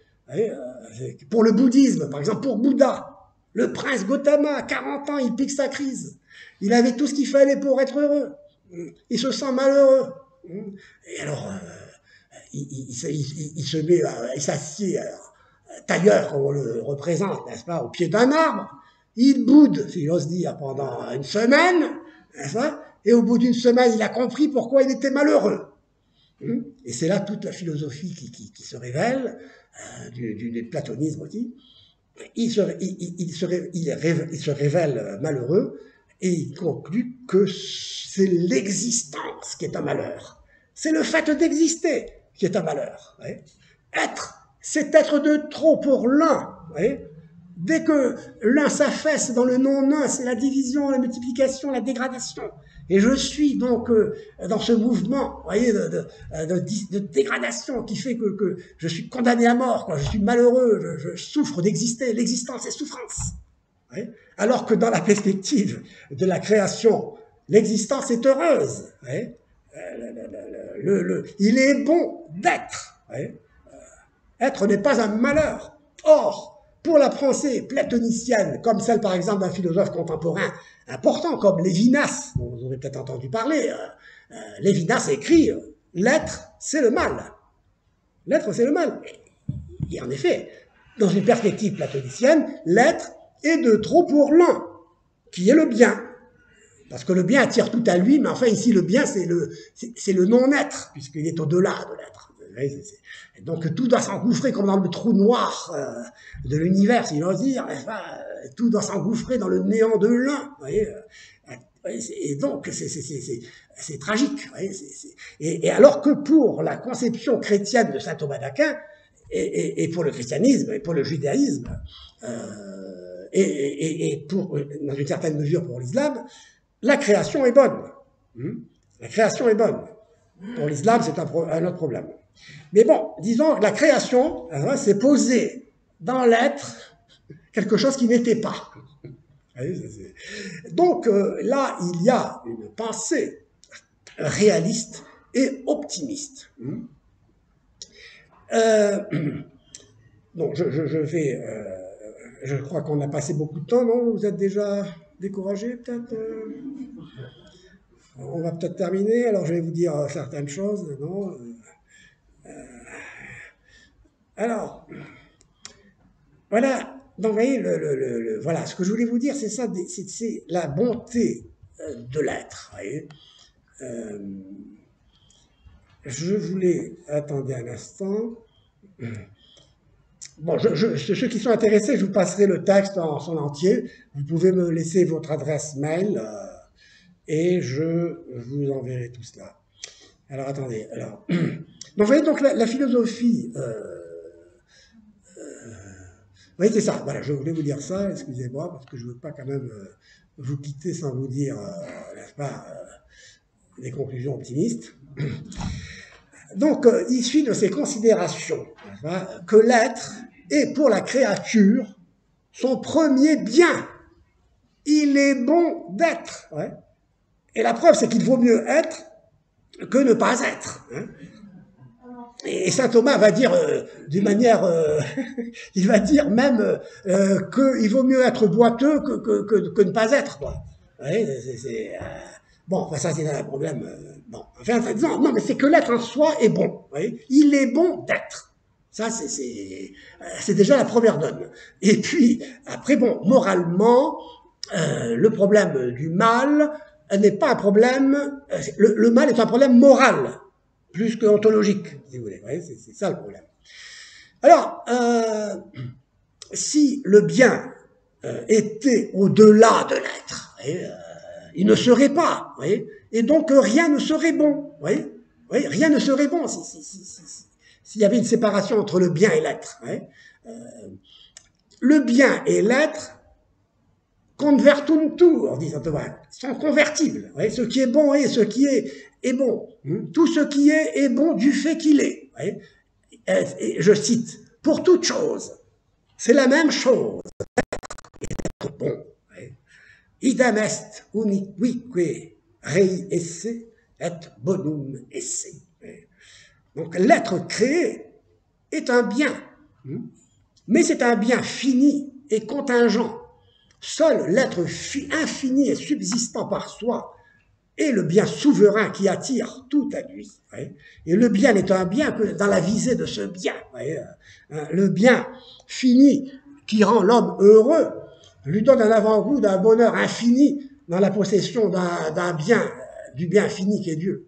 Pour le bouddhisme, par exemple, pour Bouddha, le prince Gautama, à 40 ans, il pique sa crise. Il avait tout ce qu'il fallait pour être heureux. Il se sent malheureux. Et alors, il s'assied tailleur, comme on le représente, n'est-ce pas, au pied d'un arbre. Il boude, si j'ose dire, pendant une semaine, n'est-ce pas, et au bout d'une semaine, il a compris pourquoi il était malheureux. Et c'est là toute la philosophie qui se révèle, du platonisme aussi. Il se révèle malheureux, et il conclut que c'est l'existence qui est un malheur. C'est le fait d'exister qui est un malheur. Être, c'est être de trop pour l'un. Dès que l'un s'affaisse dans le non-un, c'est la division, la multiplication, la dégradation. Et je suis donc dans ce mouvement, de dégradation qui fait que je suis condamné à mort, quoi. Je suis malheureux, je souffre d'exister. L'existence est souffrance. Alors que dans la perspective de la création, l'existence est heureuse. Il est bon d'être. Être n'est pas un malheur. Or, pour la pensée platonicienne, comme celle par exemple d'un philosophe contemporain important comme Lévinas, dont vous aurez peut-être entendu parler, Lévinas écrit « L'être, c'est le mal ». L'être, c'est le mal. Et en effet, dans une perspective platonicienne, l'être est de trop pour l'un, qui est le bien. Parce que le bien attire tout à lui, mais enfin ici le bien c'est le non-être, puisqu'il est au-delà de l'être. Donc tout doit s'engouffrer comme dans le trou noir de l'univers, si j'ose dire. Tout doit s'engouffrer dans le néant de l'un. Et donc c'est tragique. Et alors que pour la conception chrétienne de saint Thomas d'Aquin, et pour le christianisme, et pour le judaïsme, et pour, dans une certaine mesure pour l'islam, la création est bonne. La création est bonne. Pour l'islam, c'est un autre problème. Mais bon, disons que la création, c'est poser dans l'être quelque chose qui n'était pas. Donc là, il y a une pensée réaliste et optimiste. Bon, je crois qu'on a passé beaucoup de temps, non? Vous êtes déjà découragé, peut-être? On va peut-être terminer, alors je vais vous dire certaines choses, non? Alors, voilà, donc vous voyez, voilà, ce que je voulais vous dire, c'est ça, c'est la bonté de l'être. Je voulais, attendez un instant. Bon, ceux qui sont intéressés, je vous passerai le texte en son entier. Vous pouvez me laisser votre adresse mail et je vous enverrai tout cela. Alors, attendez. Alors, donc, vous voyez, donc la philosophie Oui, c'est ça. Voilà, je voulais vous dire ça, excusez-moi, parce que je ne veux pas quand même vous quitter sans vous dire, n'est-ce pas, des conclusions optimistes. Donc, il suit de ces considérations que l'être est pour la créature son premier bien. Il est bon d'être. Ouais. Et la preuve, c'est qu'il vaut mieux être que ne pas être. Hein. Et saint Thomas va dire d'une manière, il va dire même qu'il vaut mieux être boiteux que ne pas être. Quoi. Ouais, bon, enfin, ça c'est un problème. Bon, enfin, non, mais c'est que l'être en soi est bon. Ouais. Il est bon d'être. Ça, c'est déjà la première donne. Et puis, après, bon, moralement, le problème du mal n'est pas un problème. Le mal est un problème moral, plus que ontologique, si vous voulez. Ouais, c'est ça le problème. Alors, si le bien était au-delà de l'être, il ne serait pas, voyez, et donc rien ne serait bon, voyez, rien ne serait bon s'il y avait une séparation entre le bien et l'être. Le bien et l'être convertuntur, dit saint Thomas, sont convertibles. Voyez, ce qui est bon et ce qui est bon. Tout ce qui est bon du fait qu'il est. Voyez. Et je cite, pour toute chose, c'est la même chose. Être bon. Idem est unique rei esse et bonum esse. Donc l'être créé est un bien, mais c'est un bien fini et contingent. Seul l'être infini et subsistant par soi est le bien souverain qui attire tout à lui. Et le bien n'est un bien que dans la visée de ce bien. Le bien fini qui rend l'homme heureux lui donne un avant-goût d'un bonheur infini dans la possession d'un bien, du bien fini qui est Dieu.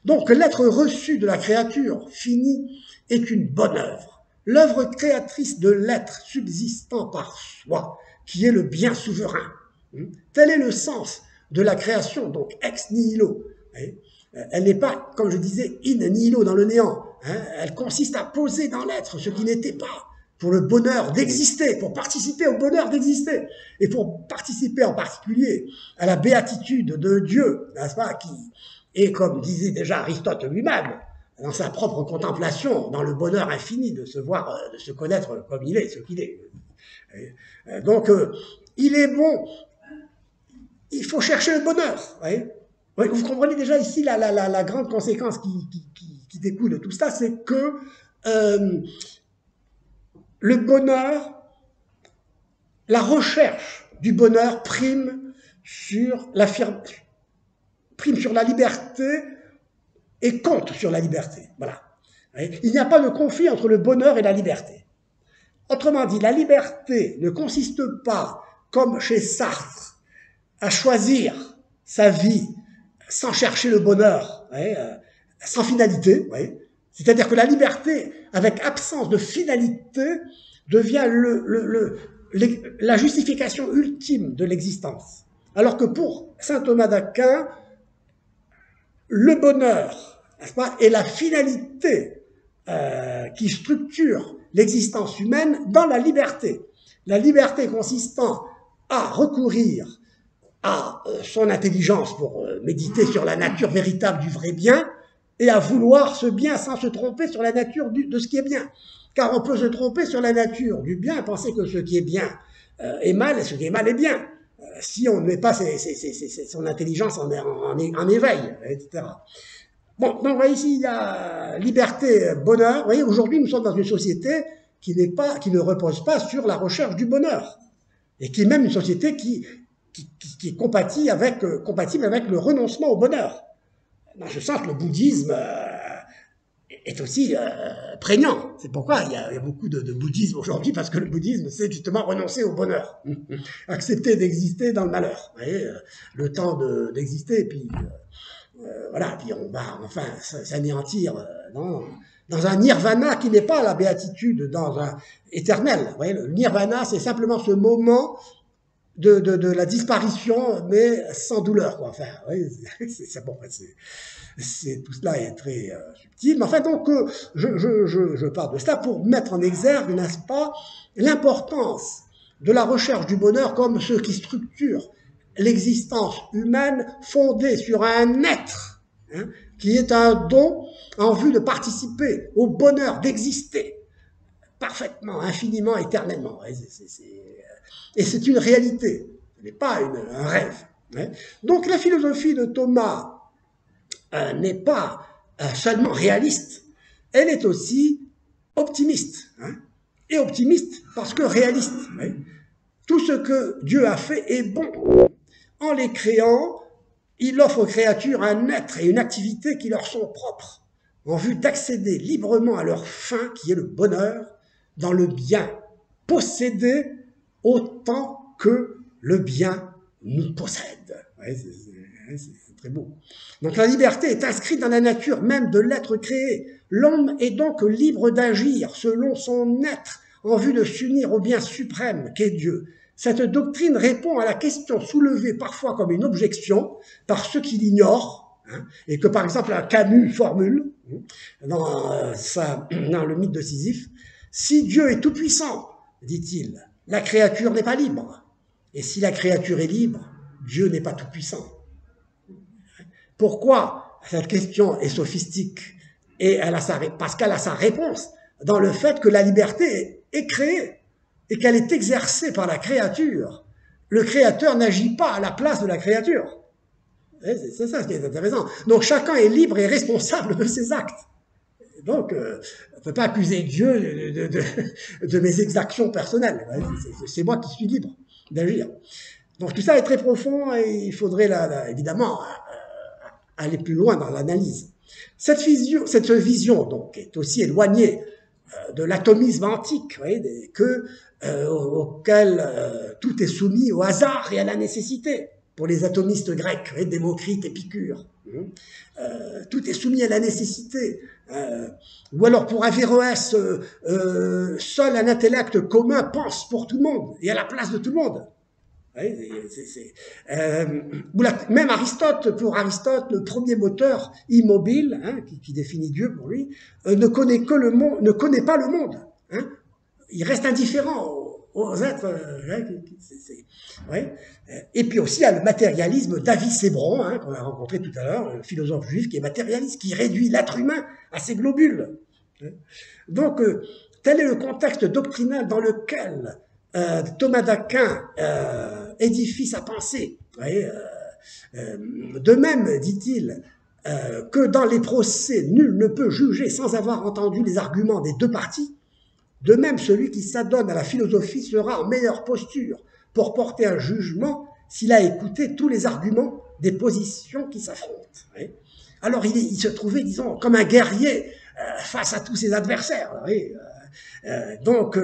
Donc l'être reçu de la créature finie est une bonne œuvre. L'œuvre créatrice de l'être subsistant par soi, qui est le bien souverain. Tel est le sens de la création, donc ex nihilo. Elle n'est pas, comme je disais, in nihilo, dans le néant. Elle consiste à poser dans l'être ce qui n'était pas, pour le bonheur d'exister, pour participer au bonheur d'exister, et pour participer en particulier à la béatitude de Dieu, n'est-ce pas, qui est, comme disait déjà Aristote lui-même, dans sa propre contemplation, dans le bonheur infini de se voir, de se connaître comme il est, ce qu'il est. Donc, il est bon, il faut chercher le bonheur. Vous comprenez déjà ici la grande conséquence qui découle de tout ça, c'est que le bonheur, la recherche du bonheur prime sur la liberté et compte sur la liberté. Voilà. Il n'y a pas de conflit entre le bonheur et la liberté. Autrement dit, la liberté ne consiste pas, comme chez Sartre, à choisir sa vie sans chercher le bonheur, sans finalité. C'est-à-dire que la liberté, avec absence de finalité, devient la justification ultime de l'existence. Alors que pour saint Thomas d'Aquin, le bonheur, n'est-ce pas, est la finalité qui structure l'existence humaine dans la liberté. La liberté consistant à recourir à son intelligence pour méditer sur la nature véritable du vrai bien et à vouloir ce bien sans se tromper sur la nature de ce qui est bien. Car on peut se tromper sur la nature du bien, penser que ce qui est bien est mal et ce qui est mal est bien, si on ne met pas son intelligence en éveil, etc. Bon, donc voyez ici, il y a liberté, bonheur. Vous voyez, aujourd'hui, nous sommes dans une société qui ne repose pas sur la recherche du bonheur, et qui est même une société qui est compatible avec le renoncement au bonheur. Dans ce sens, le bouddhisme est aussi prégnant. C'est pourquoi il y a beaucoup de bouddhisme aujourd'hui, parce que le bouddhisme, c'est justement renoncer au bonheur, accepter d'exister dans le malheur. Vous voyez, le temps d'exister, et puis voilà, puis on va enfin s'anéantir dans un nirvana qui n'est pas la béatitude éternelle. Vous voyez, le nirvana, c'est simplement ce moment de la disparition, mais sans douleur, quoi. Enfin, oui, bon, tout cela est très subtil. Mais enfin, donc, je parle de cela pour mettre en exergue, n'est-ce pas, l'importance de la recherche du bonheur comme ce qui structure l'existence humaine fondée sur un être, hein, qui est un don en vue de participer au bonheur d'exister parfaitement, infiniment, éternellement. Et c'est une réalité, ce n'est pas un rêve. Donc la philosophie de Thomas n'est pas seulement réaliste, elle est aussi optimiste. Et optimiste parce que réaliste. Tout ce que Dieu a fait est bon. En les créant, il offre aux créatures un être et une activité qui leur sont propres, en vue d'accéder librement à leur fin, qui est le bonheur, dans le bien possédé autant que le bien nous possède. C'est très beau. Donc la liberté est inscrite dans la nature même de l'être créé. L'homme est donc libre d'agir selon son être en vue de s'unir au bien suprême qu'est Dieu. Cette doctrine répond à la question soulevée parfois comme une objection par ceux qui l'ignorent, et que par exemple Camus formule dans le mythe de Sisyphe. Si Dieu est tout-puissant, dit-il, la créature n'est pas libre. Et si la créature est libre, Dieu n'est pas tout-puissant. Pourquoi cette question est sophistique? Parce qu'elle a sa réponse dans le fait que la liberté est créée et qu'elle est exercée par la créature. Le créateur n'agit pas à la place de la créature. C'est ça ce qui est intéressant. Donc chacun est libre et responsable de ses actes. Donc, on ne peut pas accuser Dieu de mes exactions personnelles. C'est moi qui suis libre d'agir. Donc tout ça est très profond et il faudrait évidemment aller plus loin dans l'analyse. Cette vision donc, est aussi éloignée de l'atomisme antique, auquel tout est soumis au hasard et à la nécessité. Pour les atomistes grecs, Démocrite, Épicure, tout est soumis à la nécessité. Ou alors pour Averroès, seul un intellect commun pense pour tout le monde et à la place de tout le monde. Même Aristote, pour Aristote, le premier moteur immobile, qui définit Dieu pour lui, ne connaît pas le monde. Il reste indifférent aux êtres. Et puis aussi, il y a le matérialisme d'Avis Hébron, qu'on a rencontré tout à l'heure, le philosophe juif qui est matérialiste, qui réduit l'être humain à ses globules. Donc, tel est le contexte doctrinal dans lequel Thomas d'Aquin édifie sa pensée. De même, dit-il, que dans les procès, nul ne peut juger sans avoir entendu les arguments des deux parties. De même, celui qui s'adonne à la philosophie sera en meilleure posture pour porter un jugement s'il a écouté tous les arguments des positions qui s'affrontent. Alors il se trouvait, disons, comme un guerrier face à tous ses adversaires. Donc,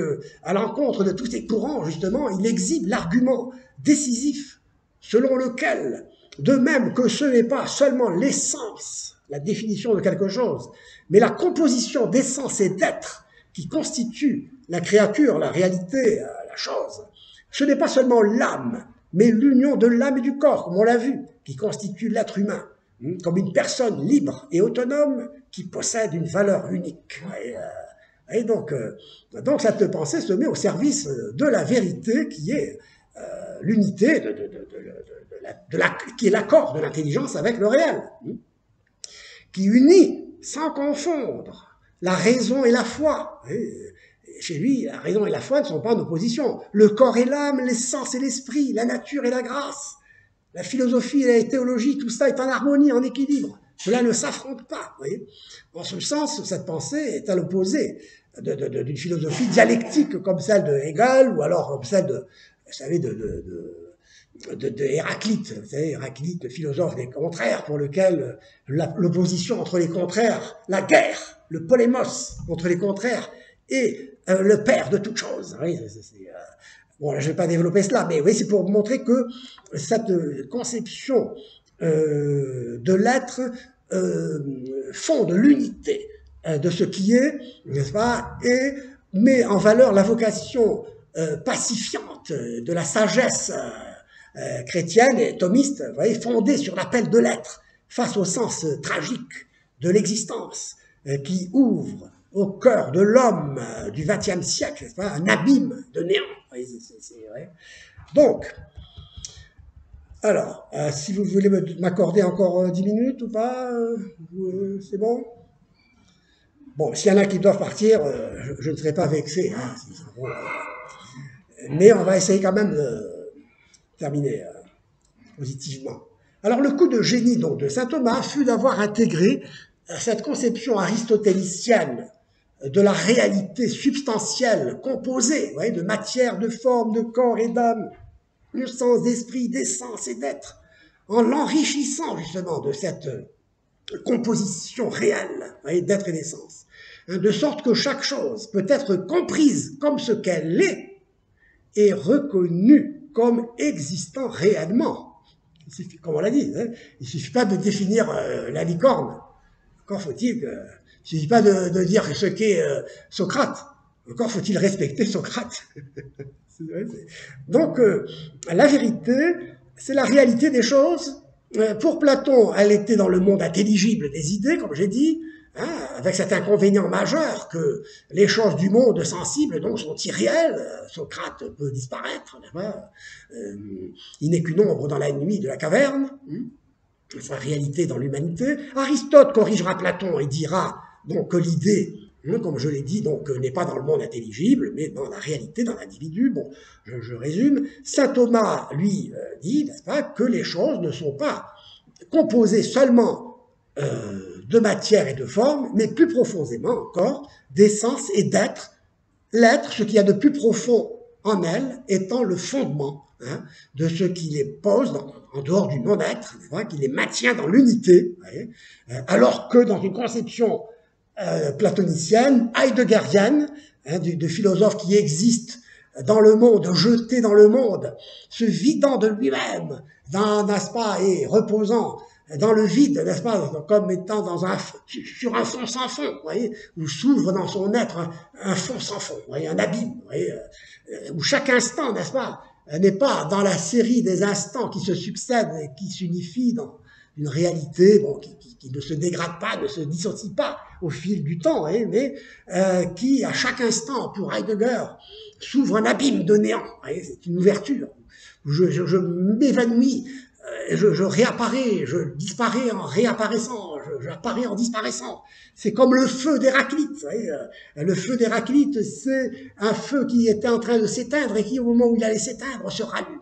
à l'encontre de tous ces courants, justement, il exhibe l'argument décisif selon lequel, de même que ce n'est pas seulement l'essence, la définition de quelque chose, mais la composition d'essence et d'être qui constitue la créature, la réalité, la chose. Ce n'est pas seulement l'âme, mais l'union de l'âme et du corps, comme on l'a vu, qui constitue l'être humain, comme une personne libre et autonome qui possède une valeur unique. Et donc cette pensée se met au service de la vérité qui est l'unité, qui est l'accord de l'intelligence avec le réel, qui unit sans confondre la raison et la foi. Chez lui, la raison et la foi ne sont pas en opposition. Le corps et l'âme, l'essence et l'esprit, la nature et la grâce, la philosophie et la théologie, tout ça est en harmonie, en équilibre. Cela ne s'affronte pas. En ce sens, cette pensée est à l'opposé d'une philosophie dialectique comme celle de Hegel ou alors comme celle de Héraclite. Vous savez, Héraclite, le philosophe des contraires, pour lequel l'opposition entre les contraires, la guerre, le polémos entre les contraires est le père de toute chose. Bon, là, je ne vais pas développer cela, mais oui, c'est pour montrer que cette conception de l'être fonde l'unité de ce qui est, n'est-ce pas, et met en valeur la vocation pacifiante de la sagesse chrétienne et thomiste, vous voyez, fondée sur l'appel de l'être face au sens tragique de l'existence, qui ouvre au cœur de l'homme du XXe siècle, un abîme de néant. Vous voyez, vrai. Donc, alors, si vous voulez m'accorder encore 10 minutes ou pas, c'est bon? Bon, s'il y en a qui doivent partir, je ne serai pas vexé. Hein, bon, mais on va essayer quand même de terminer positivement. Alors, le coup de génie donc, de saint Thomas fut d'avoir intégré cette conception aristotélicienne de la réalité substantielle, composée, vous voyez, de matière, de forme, de corps et d'âme, de sens, d'esprit, d'essence et d'être, en l'enrichissant justement de cette composition réelle d'être et d'essence, de sorte que chaque chose peut être comprise comme ce qu'elle est et reconnue comme existant réellement. Il suffit, comme on l'a dit, hein, il ne suffit pas de définir la licorne. Encore faut-il, il ne suffit pas de dire ce qu'est Socrate. Encore faut-il respecter Socrate. Donc, la vérité, c'est la réalité des choses. Pour Platon, elle était dans le monde intelligible des idées, comme j'ai dit, hein, avec cet inconvénient majeur que les choses du monde sensible donc sont irréelles. Socrate peut disparaître, il n'est qu'une ombre dans la nuit de la caverne, sa réalité dans l'humanité. Aristote corrigera Platon et dira donc que l'idée, comme je l'ai dit, donc n'est pas dans le monde intelligible, mais dans la réalité, dans l'individu. Bon, je résume. Saint Thomas, lui, dit, n'est-ce pas, que les choses ne sont pas composées seulement de matière et de forme, mais plus profondément encore d'essence et d'être. L'être, ce qu'il y a de plus profond en elle, étant le fondement de ce qui les pose en dehors du non-être, qui les maintient dans l'unité, alors que dans une conception platonicienne, heideggerienne, de philosophe qui existe dans le monde, jeté dans le monde, se vidant de lui-même, n'est-ce pas, et reposant dans le vide, n'est-ce pas, comme étant sur un fond sans fond, vous voyez, où s'ouvre dans son être un fond sans fond, vous voyez, un abîme, vous voyez, où chaque instant, n'est-ce pas, n'est pas dans la série des instants qui se succèdent et qui s'unifient dans une réalité bon, qui ne se dégrade pas, ne se dissocie pas au fil du temps, mais qui, à chaque instant, pour Heidegger, s'ouvre un abîme de néant. C'est une ouverture. Je m'évanouis, je réapparais, je disparais en réapparaissant, j'apparais en disparaissant. C'est comme le feu d'Héraclite. Le feu d'Héraclite, c'est un feu qui était en train de s'éteindre et qui, au moment où il allait s'éteindre, se rallume.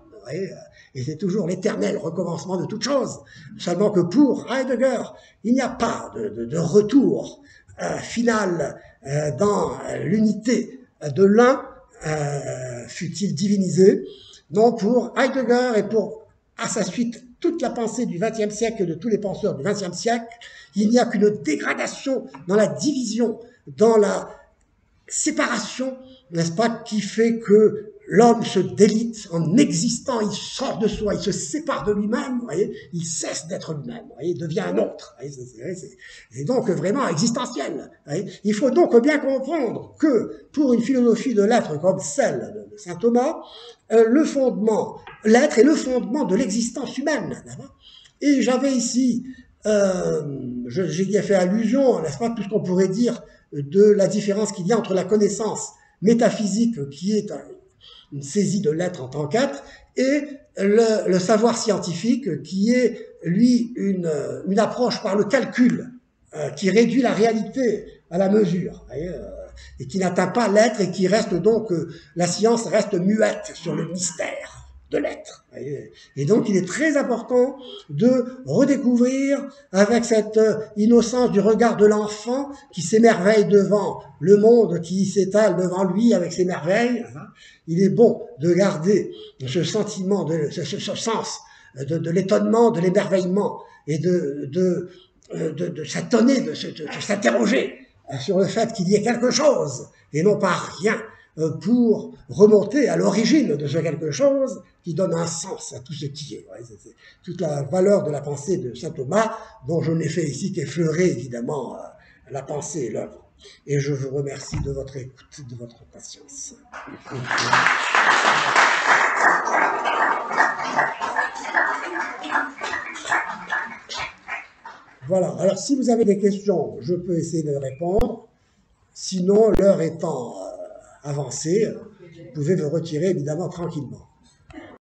Et c'est toujours l'éternel recommencement de toute chose. Seulement que pour Heidegger, il n'y a pas de retour final dans l'unité de l'un, fut-il divinisé. Non, pour Heidegger et pour, à sa suite, toute la pensée du XXe siècle et de tous les penseurs du XXe siècle, il n'y a qu'une dégradation dans la division, dans la séparation, n'est-ce pas, qui fait que l'homme se délite en existant, il sort de soi, il se sépare de lui-même, vous voyez, il cesse d'être lui-même, vous voyez, il devient un autre. C'est donc vraiment existentiel. Vous voyez. Il faut donc bien comprendre que pour une philosophie de l'être comme celle de saint Thomas, le fondement, l'être est le fondement de l'existence humaine. Et j'avais ici, j'ai fait allusion, n'est-ce pas, tout ce qu'on pourrait dire de la différence qu'il y a entre la connaissance métaphysique qui est une saisie de l'être en tant qu'être, et le savoir scientifique qui est, lui, une approche par le calcul, qui réduit la réalité à la mesure, et qui n'atteint pas l'être et qui reste donc, la science reste muette sur le mystère de l'être. Et donc il est très important de redécouvrir avec cette innocence du regard de l'enfant qui s'émerveille devant le monde qui s'étale devant lui avec ses merveilles. Il est bon de garder ce sentiment, ce sens de l'étonnement, de l'émerveillement et de s'étonner, de s'interroger sur le fait qu'il y ait quelque chose et non pas rien, pour remonter à l'origine de ce quelque chose qui donne un sens à tout ce qui est. C'est toute la valeur de la pensée de saint Thomas, dont je n'ai fait ici qu'effleurer évidemment la pensée et l'œuvre. Et je vous remercie de votre écoute, de votre patience. Voilà, alors si vous avez des questions, je peux essayer de répondre. Sinon, l'heure étant avancée, vous pouvez vous retirer évidemment tranquillement.